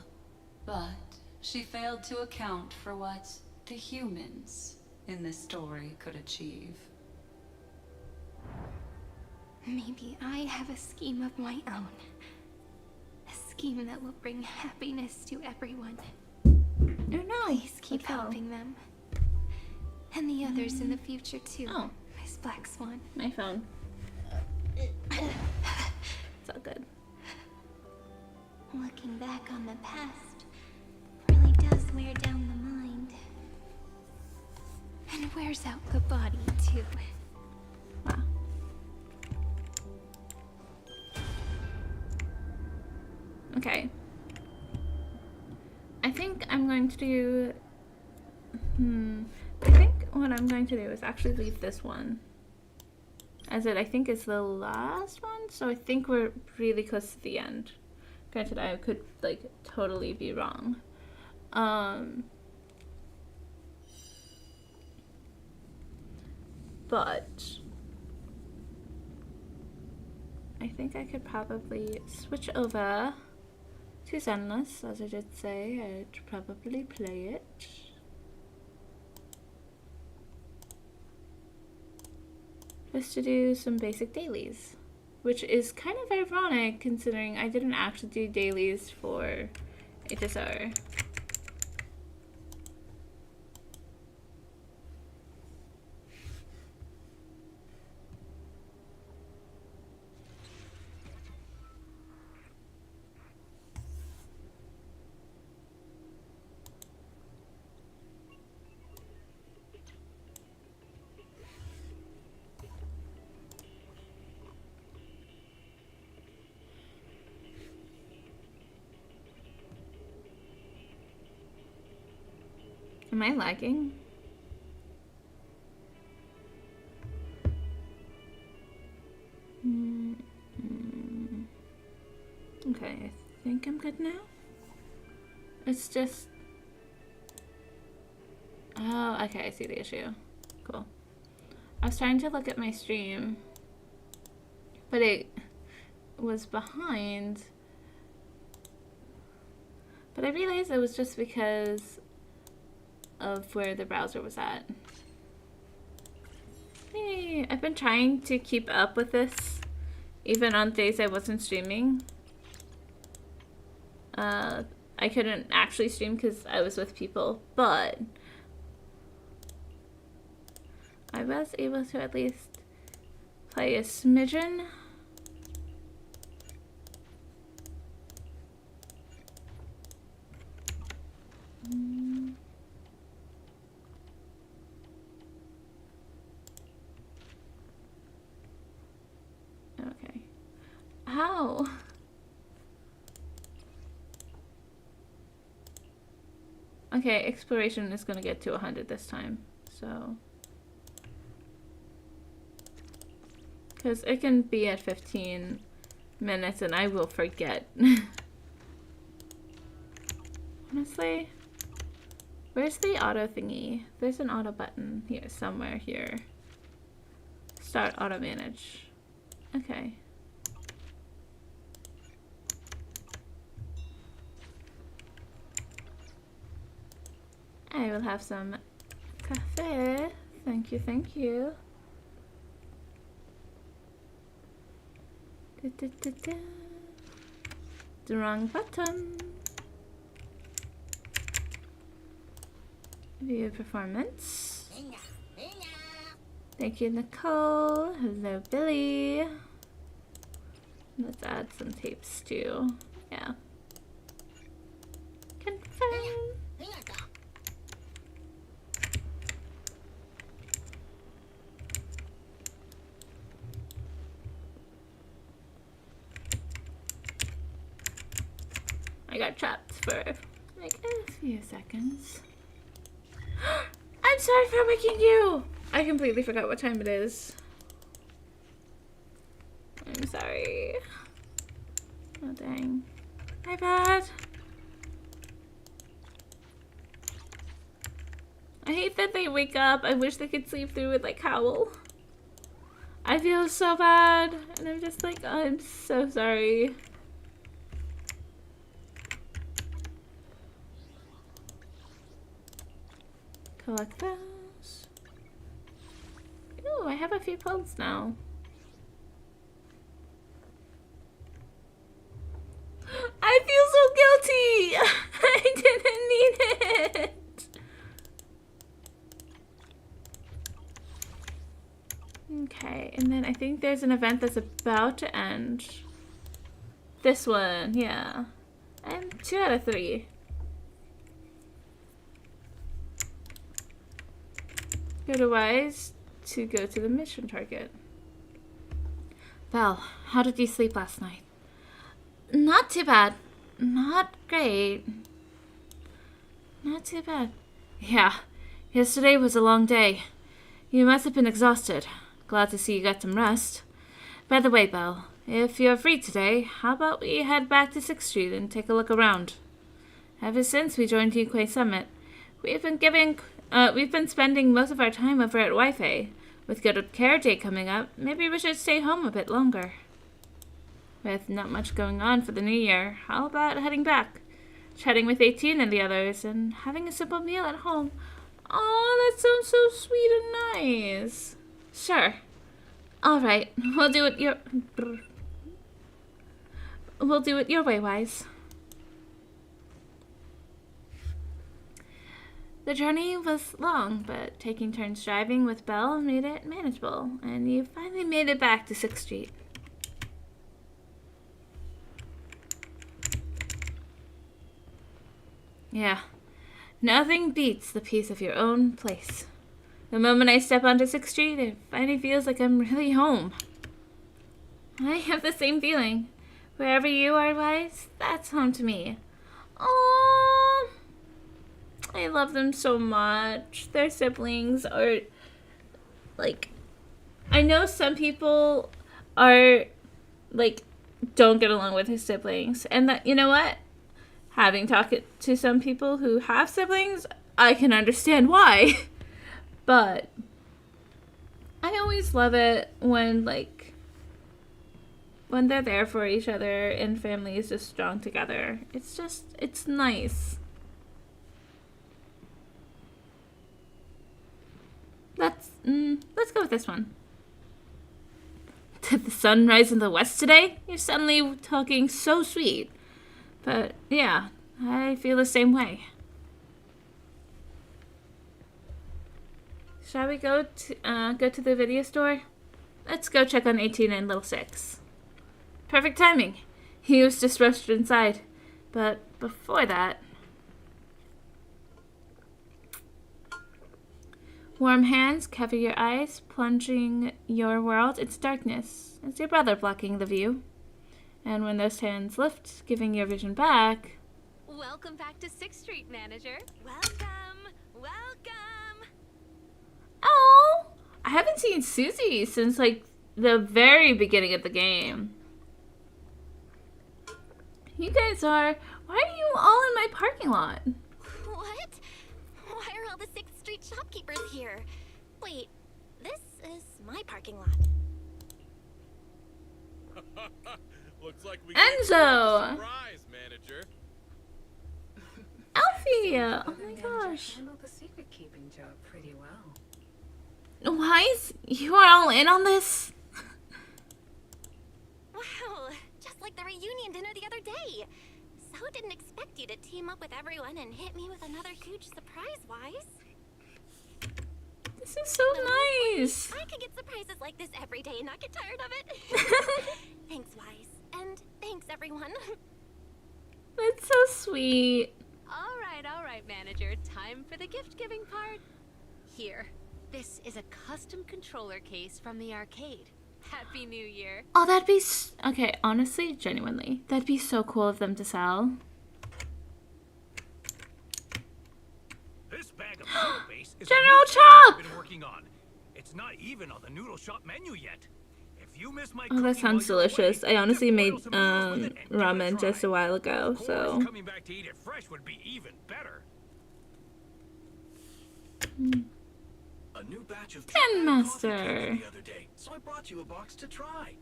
but she failed to account for what the humans in this story could achieve. Maybe I have a scheme of my own. A scheme that will bring happiness to everyone. Oh no! Please keep helping them. And the others in the future too, Miss Black Swan. My phone. It's all good. Looking back on the past really does wear down the mind. And wears out the body too. Wow. Okay. I think I'm going to do... I think what I'm going to do is actually leave this one. As I think it's the last one, so I think we're really close to the end. Granted, I could, like, totally be wrong. But I think I could probably switch over to Zenless, as I did say. I'd probably play it. Just to do some basic dailies. Which is kind of ironic considering I didn't actually do dailies for HSR. Am I lagging? Okay, I think I'm good now. It's just... Oh, okay, I see the issue. Cool. I was trying to look at my stream, but it was behind. But I realized it was just because of where the browser was at. Hey, I've been trying to keep up with this, even on days I wasn't streaming. I couldn't actually stream because I was with people, but I was able to at least play a smidgen. How? Okay, exploration is gonna get to 100 this time, so. Because it can be at 15 minutes and I will forget. Honestly, where's the auto thingy? There's an auto button here, somewhere here. Start auto manage. Okay. I will have some cafe. Thank you, thank you. The wrong button. View performance. Thank you, Nicole. Hello, Billy. Let's add some tapes too. Yeah. Confirm. I got trapped for like a few seconds. I'm sorry for waking you! I completely forgot what time it is. I'm sorry. Oh dang. My bad. I hate that they wake up. I wish they could sleep through it like Howl. I feel so bad. And I'm just like, oh, I'm so sorry. Collect those. Ooh, I have a few pulls now. I feel so guilty! I didn't need it! Okay, and then I think there's an event that's about to end. This one, yeah. I'm 2 out of 3. Go to Wise to go to the mission target. Belle, how did you sleep last night? Not too bad. Not great. Not too bad. Yeah, yesterday was a long day. You must have been exhausted. Glad to see you got some rest. By the way, Belle, if you're free today, how about we head back to 6th Street and take a look around? Ever since we joined Yuquay Summit, we've been spending most of our time over at Wi-Fi. With Good Care Day coming up, maybe we should stay home a bit longer. With not much going on for the new year, how about heading back? Chatting with 18 and the others, and having a simple meal at home. Oh, that sounds so sweet and nice. Sure. Alright, we'll do it your way, Wise. The journey was long, but taking turns driving with Belle made it manageable, and you finally made it back to 6th Street. Yeah, nothing beats the peace of your own place. The moment I step onto 6th Street, it finally feels like I'm really home. I have the same feeling. Wherever you are, Wise, that's home to me. Aww. I love them so much. Their siblings are, like, I know some people are, like, don't get along with his siblings. And that, you know what? Having talked to some people who have siblings, I can understand why. But I always love it when, like, when they're there for each other and families just strong together. It's nice. Let's go with this one. Did the sun rise in the west today? You're suddenly talking so sweet. But yeah, I feel the same way. Shall we go to the video store? Let's go check on 18 and Little 6. Perfect timing. He was just rushed inside. But before that... Warm hands cover your eyes, plunging your world into darkness. It's your brother blocking the view. And when those hands lift, giving your vision back. Welcome back to 6th Street, Manager. Welcome, welcome. Oh, I haven't seen Susie since like the very beginning of the game. You guys are. Why are you all in my parking lot? What? Why are all the 6th Street shopkeepers here? Wait, this is my parking lot. Looks like we Enzo! got a surprise, manager. Alfie! Oh my gosh. Handled the secret keeping job pretty well. Why is you are all in on this? Wow, just like the reunion dinner the other day. So didn't expect you to team up with everyone and hit me with another huge surprise, Wise. This is so nice. I could get surprises like this every day and not get tired of it. Thanks, Wise. And thanks, everyone. That's so sweet. All right, Manager. Time for the gift-giving part. Here, this is a custom controller case from the arcade. Happy New Year. Oh, that'd be okay. Honestly, genuinely, that'd be so cool of them to sell. This bag of noodle base is General the new Chop! I've been working on. It's not even on the noodle shop menu yet. If you miss my Oh, that sounds delicious. I honestly made ramen just a while ago, so. Coming back to eat it fresh would be even better. A new batch of Pen Master. the other day, so I brought you a box to try.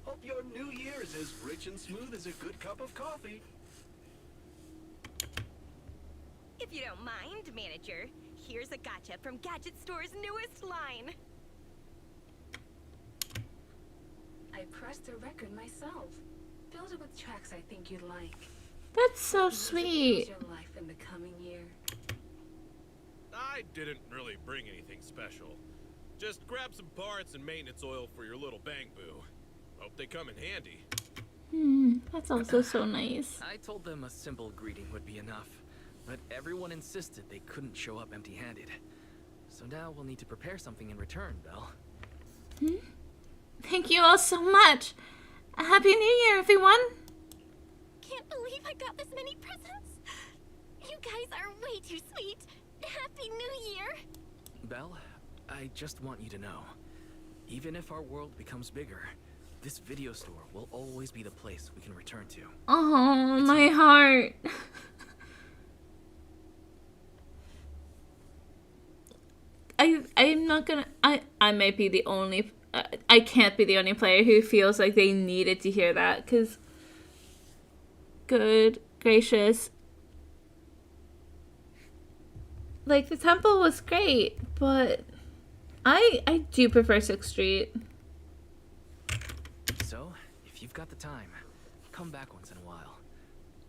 Hope your new year is as rich and smooth as a good cup of coffee. If you don't mind, Manager, here's a gotcha from Gadget Store's newest line. I pressed the record myself. Filled it with tracks I think you'd like. That's so sweet. Your life in the coming year. I didn't really bring anything special. Just grab some parts and maintenance oil for your little bang boo. Hope they come in handy. That's also so nice. I told them a simple greeting would be enough, but everyone insisted they couldn't show up empty-handed. So now we'll need to prepare something in return, Belle. Thank you all so much. A Happy New Year, everyone. Can't believe I got this many presents. You guys are way too sweet. Happy New Year. Belle, I just want you to know, even if our world becomes bigger, this video store will always be the place we can return to. Oh, my heart. I'm not gonna. I might be the only. I can't be the only player who feels like they needed to hear that, because. Good gracious. Like, the temple was great, but I do prefer 6th Street. So, if you've got the time, come back once in a while.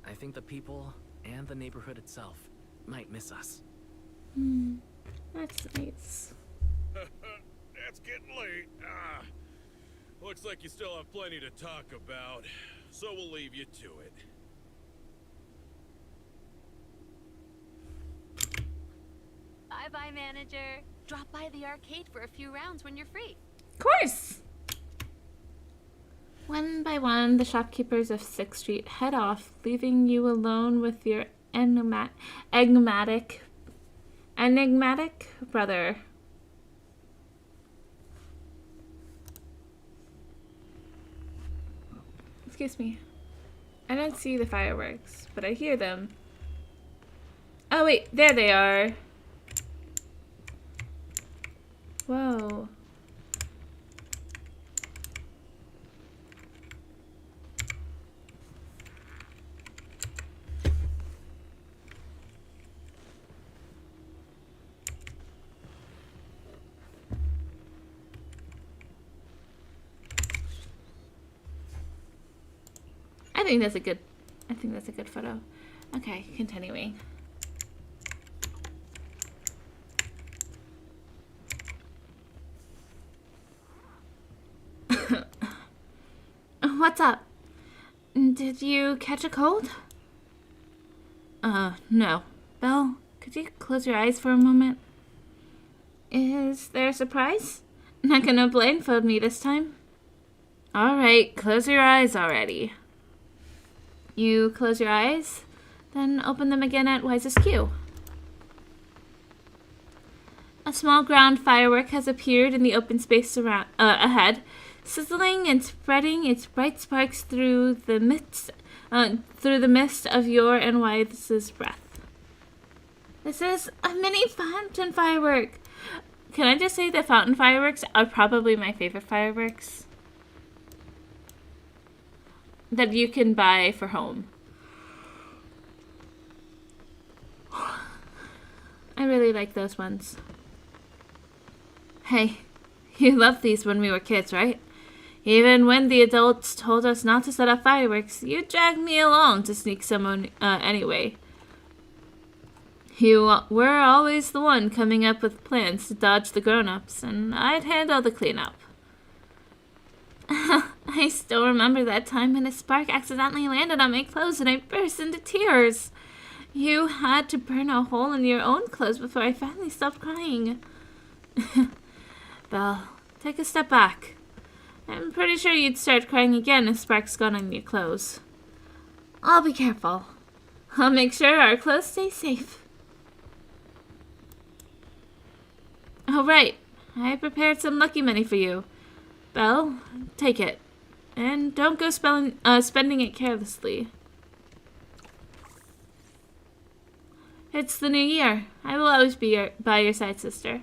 I think the people and the neighborhood itself might miss us. That's nice. It's getting late. Looks like you still have plenty to talk about, so we'll leave you to it. Bye-bye, Manager. Drop by the arcade for a few rounds when you're free. Of course! One by one, the shopkeepers of 6th Street head off, leaving you alone with your enigmatic brother. Excuse me. I don't see the fireworks, but I hear them. Oh wait, there they are. Whoa. I think that's a good photo. Okay, continuing. What's up? Did you catch a cold? No. Belle, could you close your eyes for a moment? Is there a surprise? Not gonna blindfold me this time? Alright, close your eyes already. You close your eyes, then open them again at wisest cue. A small ground firework has appeared in the open space ahead, sizzling and spreading its bright sparks through the mist of your and Wise's breath. This is a mini fountain firework. Can I just say that fountain fireworks are probably my favorite fireworks that you can buy for home. I really like those ones. Hey, you loved these when we were kids, right? Even when the adults told us not to set off fireworks, you dragged me along to sneak someone anyway. You were always the one coming up with plans to dodge the grown-ups, and I'd handle the cleanup. I still remember that time when a spark accidentally landed on my clothes and I burst into tears. You had to burn a hole in your own clothes before I finally stopped crying. Belle, take a step back. I'm pretty sure you'd start crying again if sparks got on your clothes. I'll be careful. I'll make sure our clothes stay safe. Oh, right. I prepared some lucky money for you. Belle, take it. And don't go spending it carelessly. It's the new year. I will always be by your side, sister.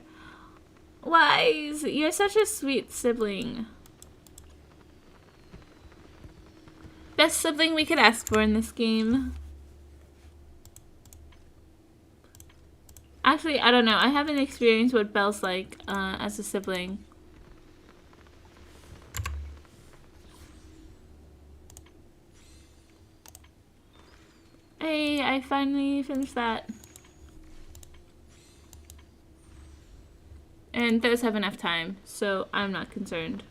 Wise, you're such a sweet sibling. Best sibling we could ask for in this game. Actually, I don't know. I haven't experienced what Belle's like as a sibling. Hey, I finally finished that. And those have enough time, so I'm not concerned.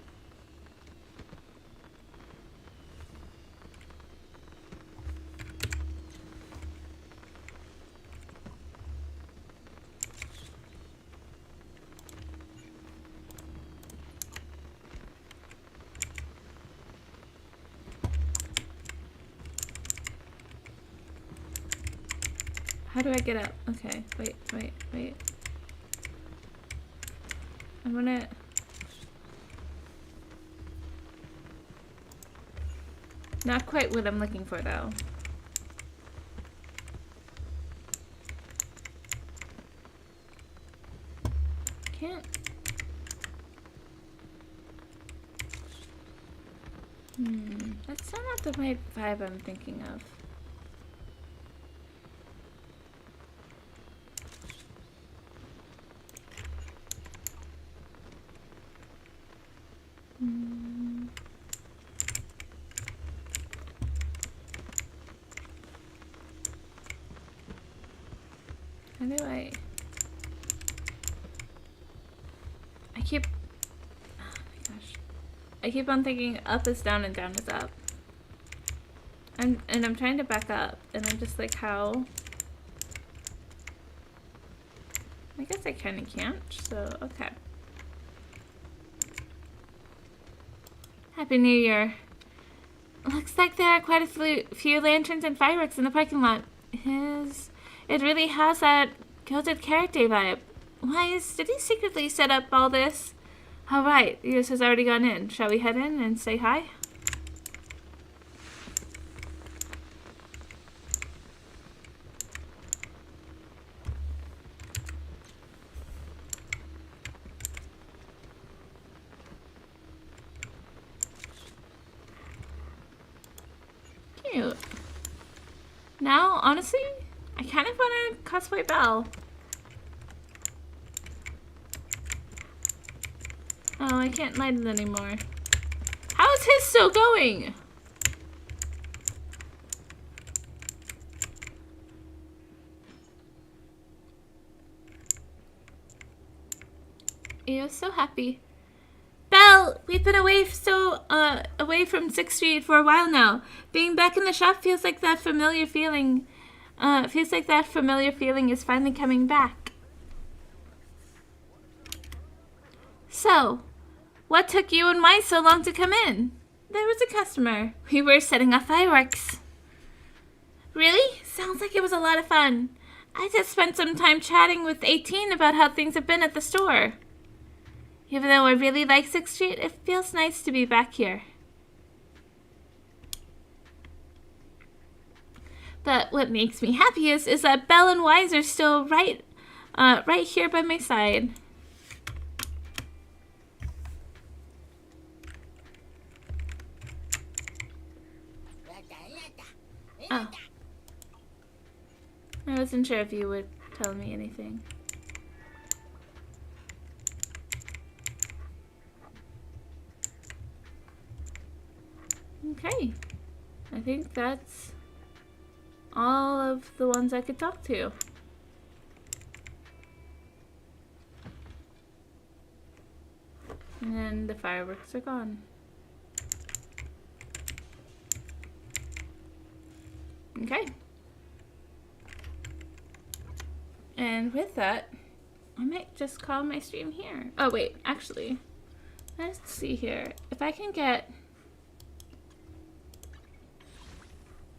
How do I get up? Okay, wait. I'm gonna... Not quite what I'm looking for, though. Can't... That's still not the right vibe I'm thinking of. How do I keep... Oh my gosh. I keep on thinking up is down and down is up. And I'm trying to back up, and I'm just like, how? I guess I kind of can't, so okay. Happy New Year. Looks like there are quite a few lanterns and fireworks in the parking lot. It really has that gilded character vibe. Did he secretly set up all this? Alright, yours has already gone in. Shall we head in and say hi? Cute. Now, honestly, I kind of want to cosplay Belle. Oh, I can't light it anymore. How is his still going? He was so happy. Belle, we've been away away from 6th Street for a while now. Being back in the shop feels like that familiar feeling. Is finally coming back. So, what took you and Mai so long to come in? There was a customer. We were setting off fireworks. Really? Sounds like it was a lot of fun. I just spent some time chatting with 18 about how things have been at the store. Even though I really like 6th Street, it feels nice to be back here. But what makes me happiest is that Belle and Wise are still right here by my side. Oh. I wasn't sure if you would tell me anything. Okay. I think that's all of the ones I could talk to. And then the fireworks are gone. Okay. And with that, I might just call my stream here. Oh wait, actually, let's see here. If I can get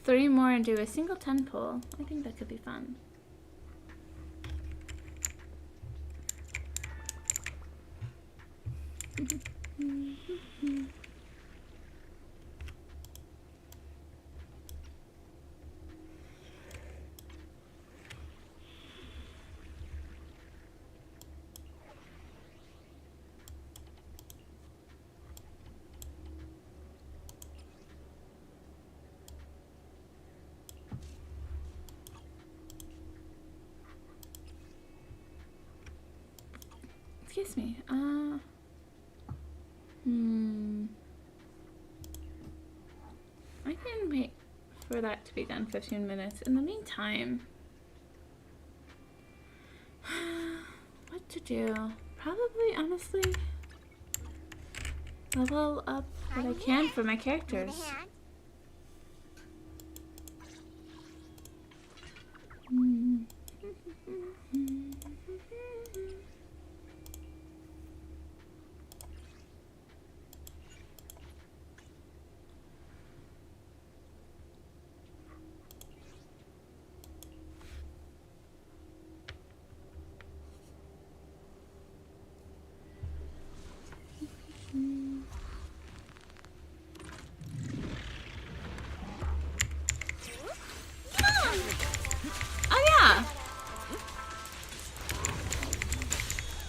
3 more and do a single 10 pull, I think that could be fun. Excuse me. I can wait for that to be done 15 minutes. In the meantime, what to do? Probably, honestly, level up what I can for my characters.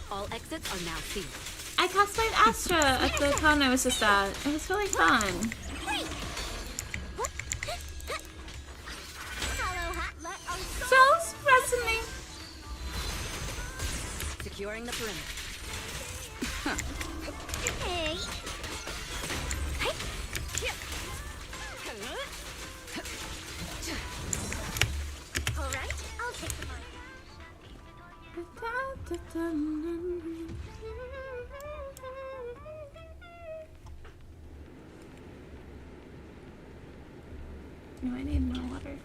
All exits are now sealed. I cosplayed Astra at the con I was just at. It was really fun. So surprisingly. Securing the perimeter. Hey. All right, I'll take the money. No, I need more water.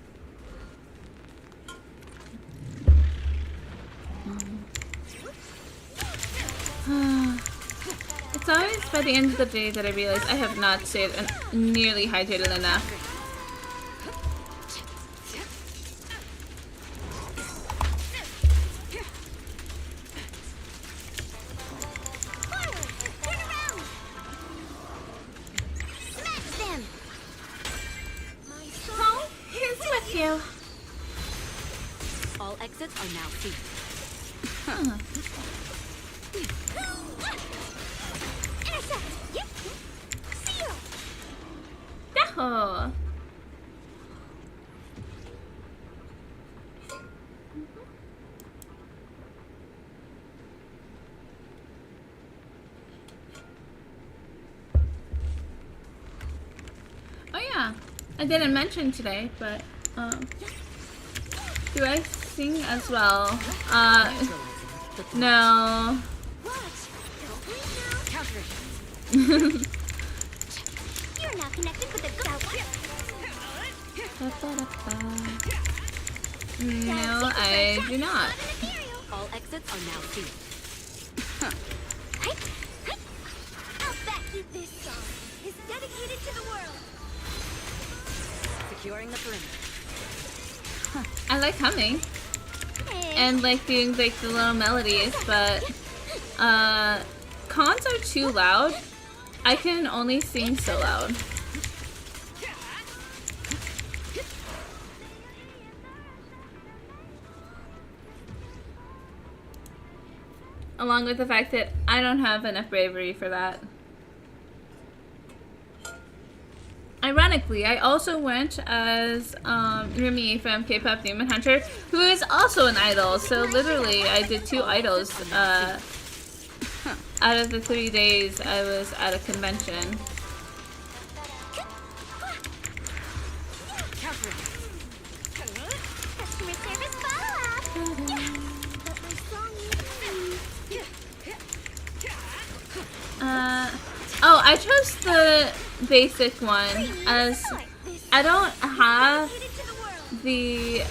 It's always by the end of the day that I realize I have not stayed nearly hydrated enough. All exits are now sealed. Yahoo! Oh yeah, I didn't mention today, but do I sing as well? No. You're now connected with the No, I do not. All exits are now sealed. I'll back you. This song is dedicated to the world. Securing the perimeter. I like humming and like doing like the little melodies, but cons are too loud. I can only sing so loud. Along with the fact that I don't have enough bravery for that. Ironically, I also went as Rumi from K-pop Demon Hunter, who is also an idol. So literally, I did 2 idols out of the 3 days I was at a convention. Oh, I chose the basic one as I don't have the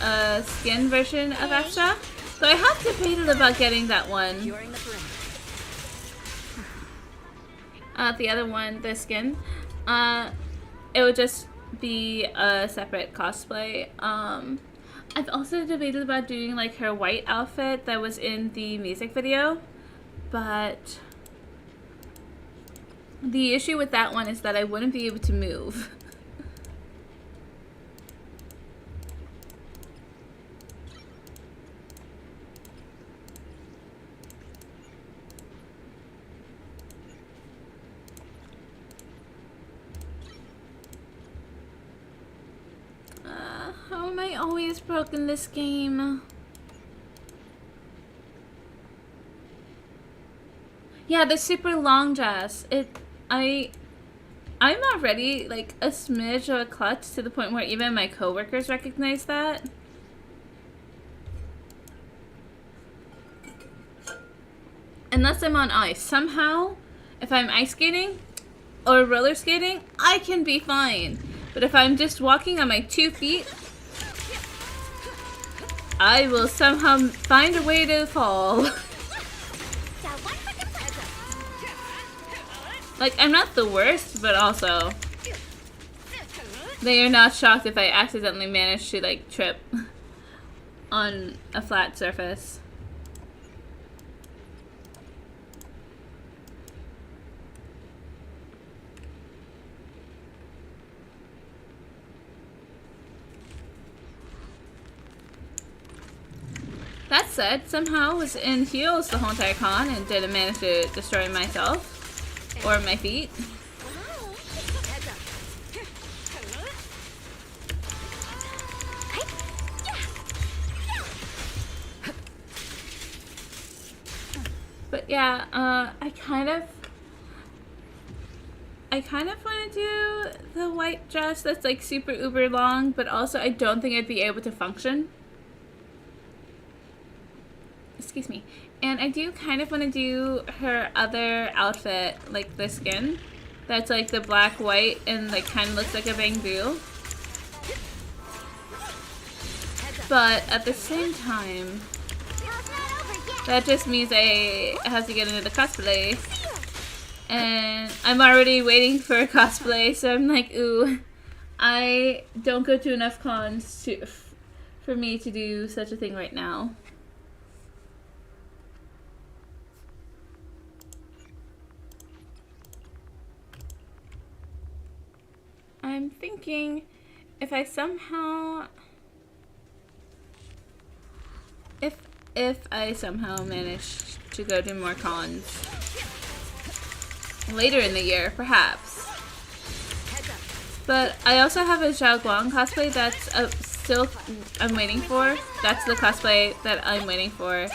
skin version of Extra, so I have debated about getting that one. The other one, the skin, it would just be a separate cosplay. I've also debated about doing like her white outfit that was in the music video, but the issue with that one is that I wouldn't be able to move. How am I always broken this game? Yeah, the super long dress. I'm already like a smidge of a klutz to the point where even my coworkers recognize that. Unless I'm on ice. Somehow, if I'm ice skating or roller skating, I can be fine. But if I'm just walking on my 2 feet, I will somehow find a way to fall. Like, I'm not the worst, but also they are not shocked if I accidentally manage to, like, trip on a flat surface. That said, somehow I was in heels the whole entire con and didn't manage to destroy myself or my feet. But yeah, I kind of want to do the white dress that's like super uber long, but also I don't think I'd be able to function. Excuse me. And I do kind of want to do her other outfit, like the skin. That's like the black, white, and like kind of looks like a bamboo. But at the same time, that just means I have to get into the cosplay. And I'm already waiting for a cosplay, so I'm like, ooh, I don't go to enough cons for me to do such a thing right now. I'm thinking if I somehow manage to go to more cons later in the year, perhaps. But I also have a Zhao Guang cosplay that's I'm waiting for. That's the cosplay that I'm waiting for.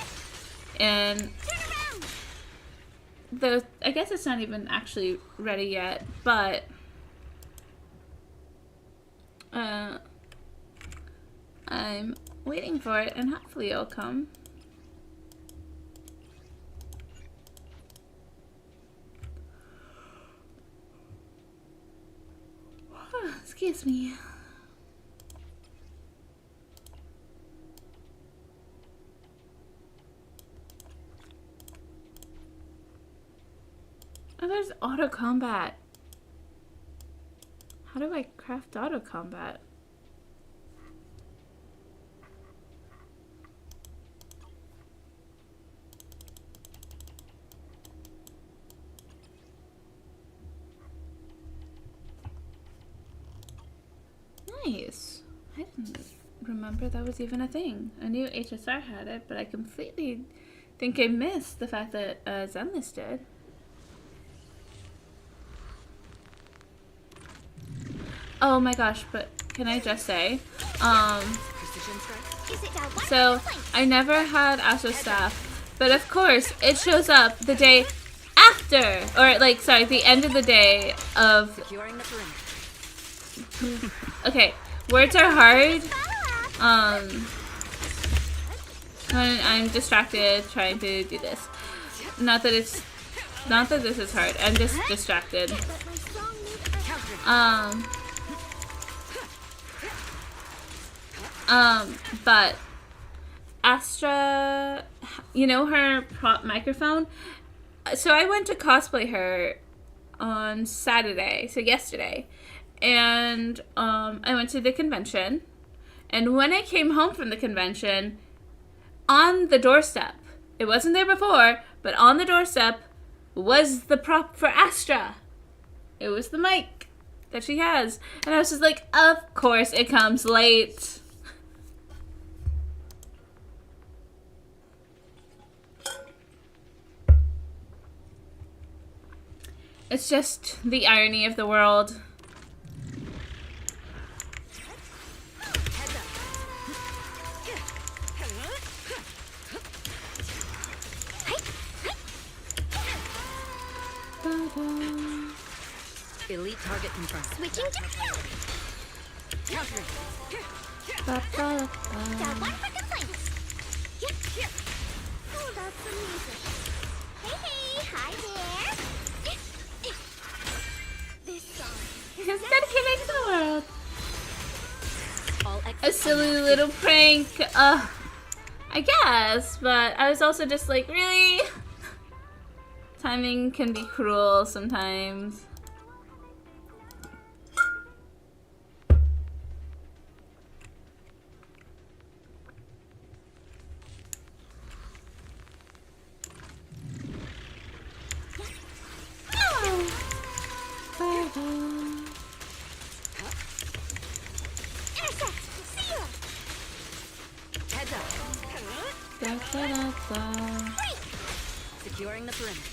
And I guess it's not even actually ready yet, but I'm waiting for it, and hopefully it'll come. Excuse me. Oh, there's auto combat. How do I craft auto combat? Nice. I didn't remember that was even a thing. I knew HSR had it, but I completely think I missed the fact that Zenless did. Oh my gosh, but can I just say, so I never had Astro Staff, but of course it shows up the day after, or like, sorry, the end of the day of, okay, words are hard, when I'm distracted trying to do this. Not that this is hard, I'm just distracted. But Astra, you know her prop microphone? So I went to cosplay her on Saturday, so yesterday. And I went to the convention. And when I came home from the convention, on the doorstep, it wasn't there before, but on the doorstep was the prop for Astra. It was the mic that she has. And I was just like, of course it comes late. It's just the irony of the world. Elite target confirmed. Switching to counter. Got one for complaints. Yep. How about some music? Hey, hi there. This song is dedicated to the world. A silly little prank. I guess, but I was also just like, really? Timing can be cruel sometimes. Securing the perimeter.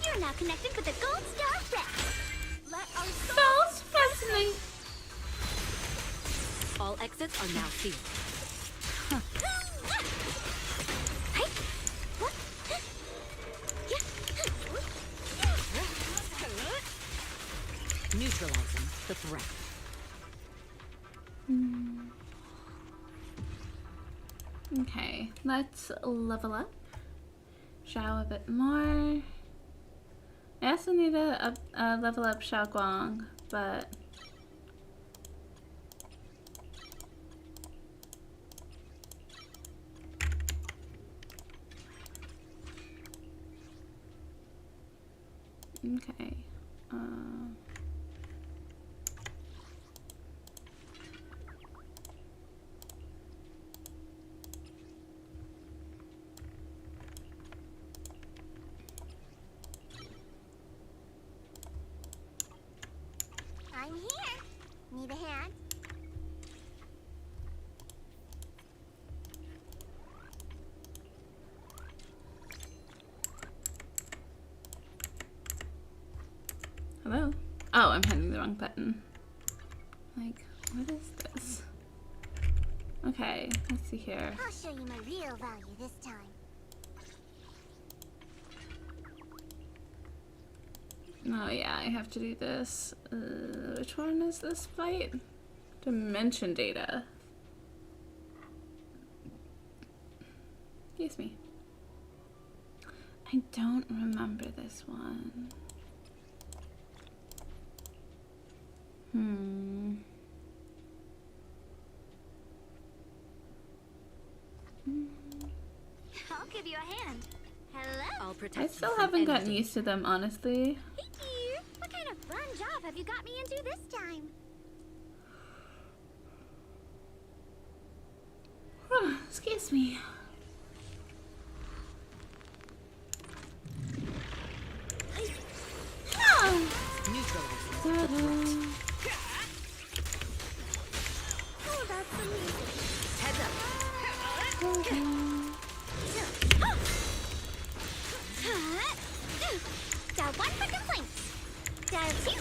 You're now connected with the Gold Star Rex. Let our souls resonate. All exits are now sealed. Neutralizing the threat. Okay, let's level up. Xiao a bit more. I also need to level up Xiao Guang, but okay. I'm here. Need a hand? Hello? Oh, I'm hitting the wrong button. Like, what is this? Okay, let's see here. I'll show you my real value this time. Oh yeah, I have to do this. Which one is this fight? Dimension data. Excuse me. I don't remember this one. I'll give you a hand. Hello? I still haven't gotten used to them, honestly. Hey dear, what kind of fun job have you got me into this time? Excuse me.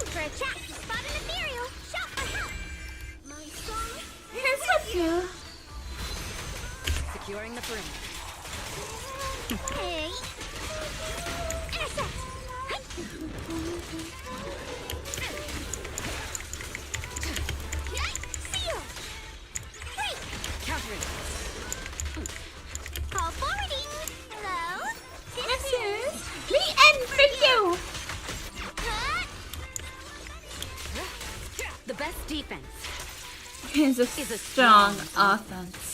for a chat to spot an ethereal. Shout for help. My song. Here's with you. Securing the perimeter. Hey. Intercept. Seal. Break. Countering. Call forwarding. Hello. This is the end for you. The best defense is a strong offense.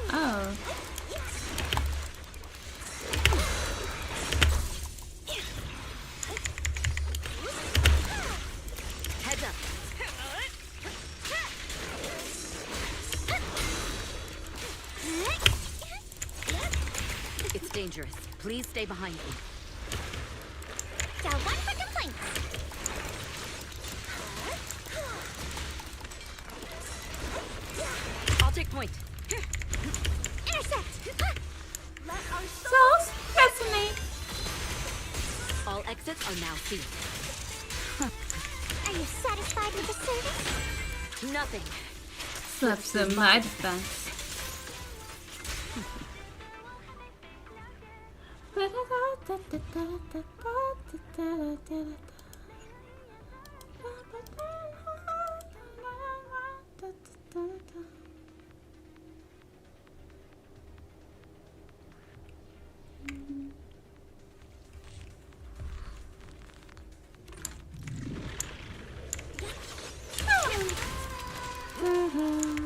Oh. Heads up. It's dangerous. Please stay behind me. Down one for complaints. I'll take point. Intercept. Let our Souls resonate. All exits are now sealed. Are you satisfied with the service? Nothing. Slips in my defense.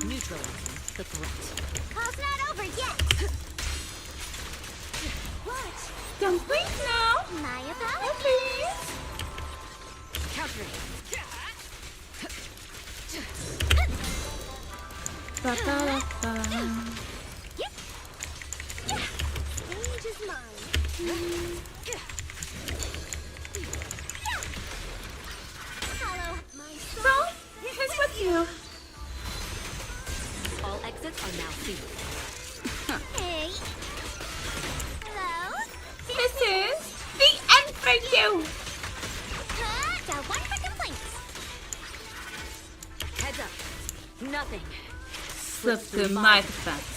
Neutralizing the threat. Call's not over yet. Watch. Don't blink now. My apologies. Countering. Ba-ba-da-ba. Stage is mine. Hello, my Soul, here's with you. All exits are now sealed. Hey. Hello. This is the end for you. Down one for complaints. Heads up. Nothing. Slips through my defense.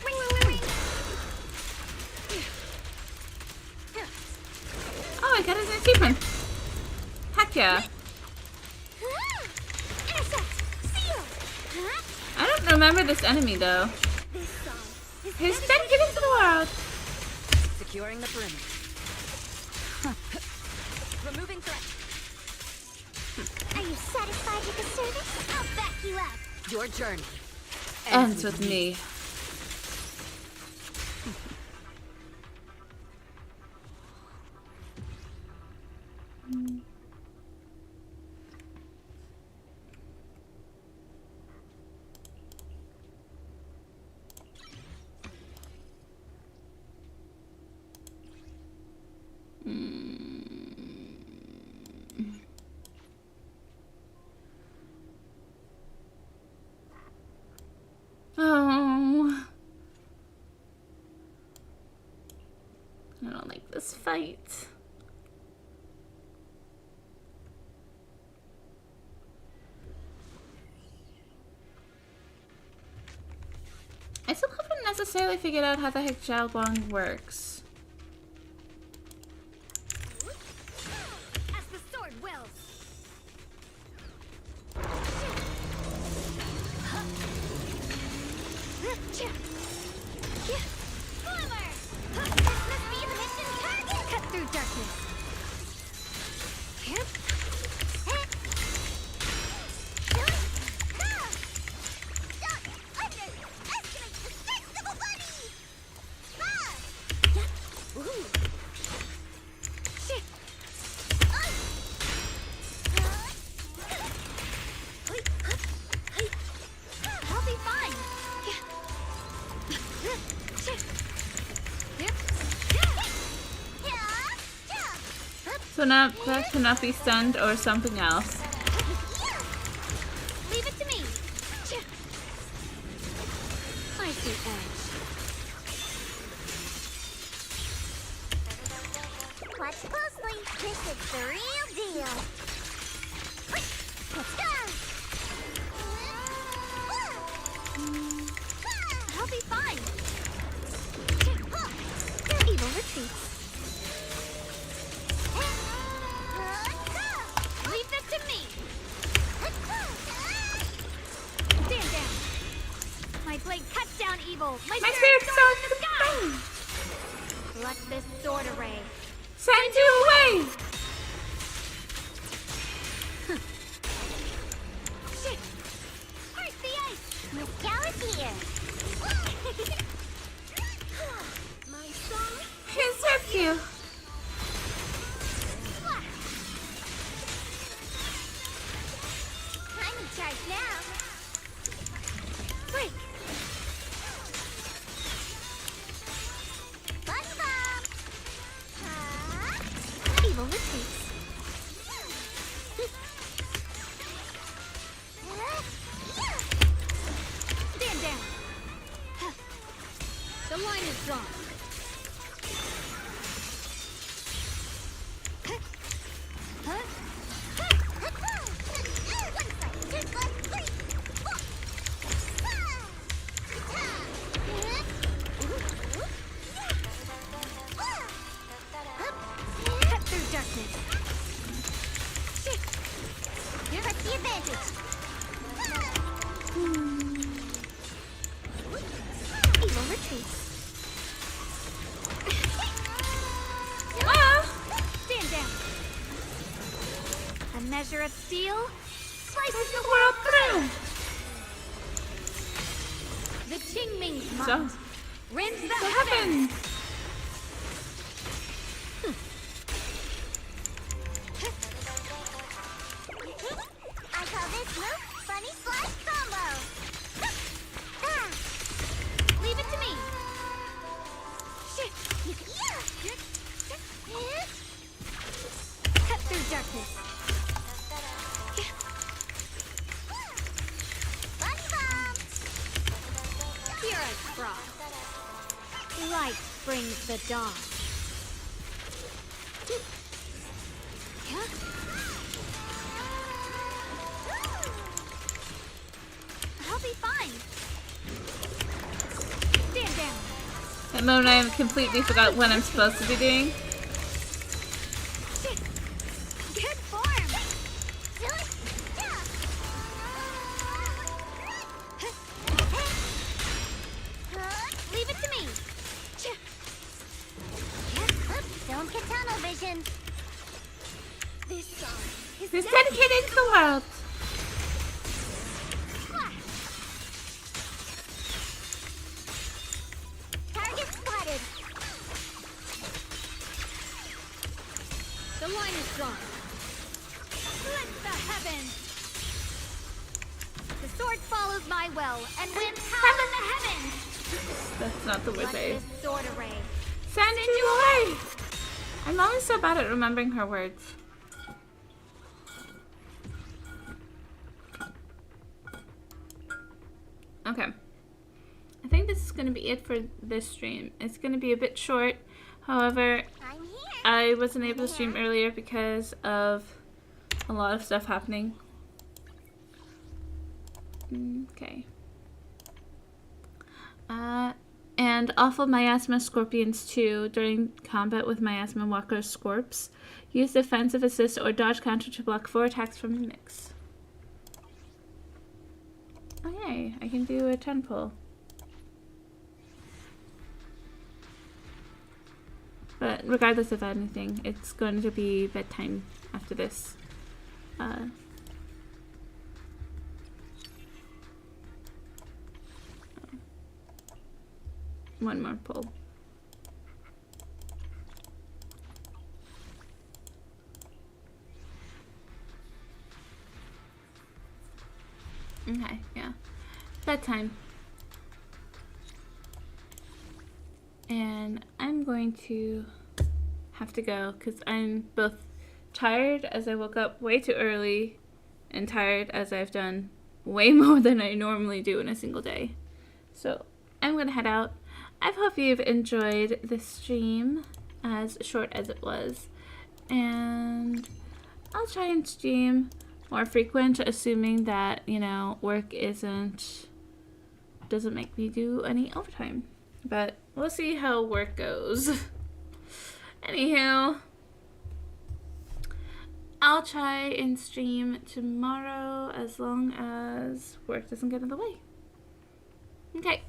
Ring, ring, ring, ring. Oh, I got his achievement. Heck yeah. Intercept. Seal. I don't remember this enemy though. This song is He's dedicated to the world. Securing the perimeter. Removing threat. Are you satisfied with the service? I'll back you up. Your journey Ends with me. Oh. I don't like this fight. I still haven't necessarily figured out how the heck Xiaobong works. As the sword wills. Forward! This must be the mission target! Cut through darkness. Underestimate the strength of a body! Shit! I'll be fine. So now that cannot be stunned or something else. Leave it to me. the edge. Watch closely. This is the real deal. Let's go. I'll be fine. Evil retreats. Leave that to me. Stand down. My blade cuts down evil. My My spirit spirit soars soars in the sky. Select this sword array. Send you away! Shit! Where's the ice? Miss Gal is here. My song. He's with you. I'm in charge now. Break. Bun bomb. Evil retreats. Stand down. The line is drawn. Cut through darkness. Give us the advantage. Evil retreats. Stand down. A measure of steel slices the world through. The Qingming's might rends the heavens. I call this move Funny Slash Combo. Leave it to me. Cut through darkness. Bunny bomb. Pure as frost. Light brings the dawn. I'll be fine. Stand down. That moment I completely forgot what I'm supposed to be doing. Good form. Leave it to me. Don't get tunnel vision. This song is Who's dedicated to the world? Target spotted. The line is drawn. Split the heavens. The sword follows my will and wins hell in the heavens. That's not the word Select I... this sword array. Send you away! I'm always so bad at remembering her words. Okay. I think this is going to be it for this stream. It's going to be a bit short. However, I wasn't able to stream earlier because of a lot of stuff happening. Okay. And awful miasma scorpions too. During combat with miasma walker scorps, use defensive assist or dodge counter to block 4 attacks from the mix. Okay, I can do a 10 pull. But regardless of anything, it's going to be bedtime after this. One more pull. Okay, yeah. Bedtime. And I'm going to have to go because I'm both tired as I woke up way too early and tired as I've done way more than I normally do in a single day. So I'm gonna head out. I hope you've enjoyed this stream, as short as it was. And I'll try and stream more frequent, assuming that, you know, work doesn't make me do any overtime. But we'll see how work goes. Anywho, I'll try and stream tomorrow as long as work doesn't get in the way. Okay.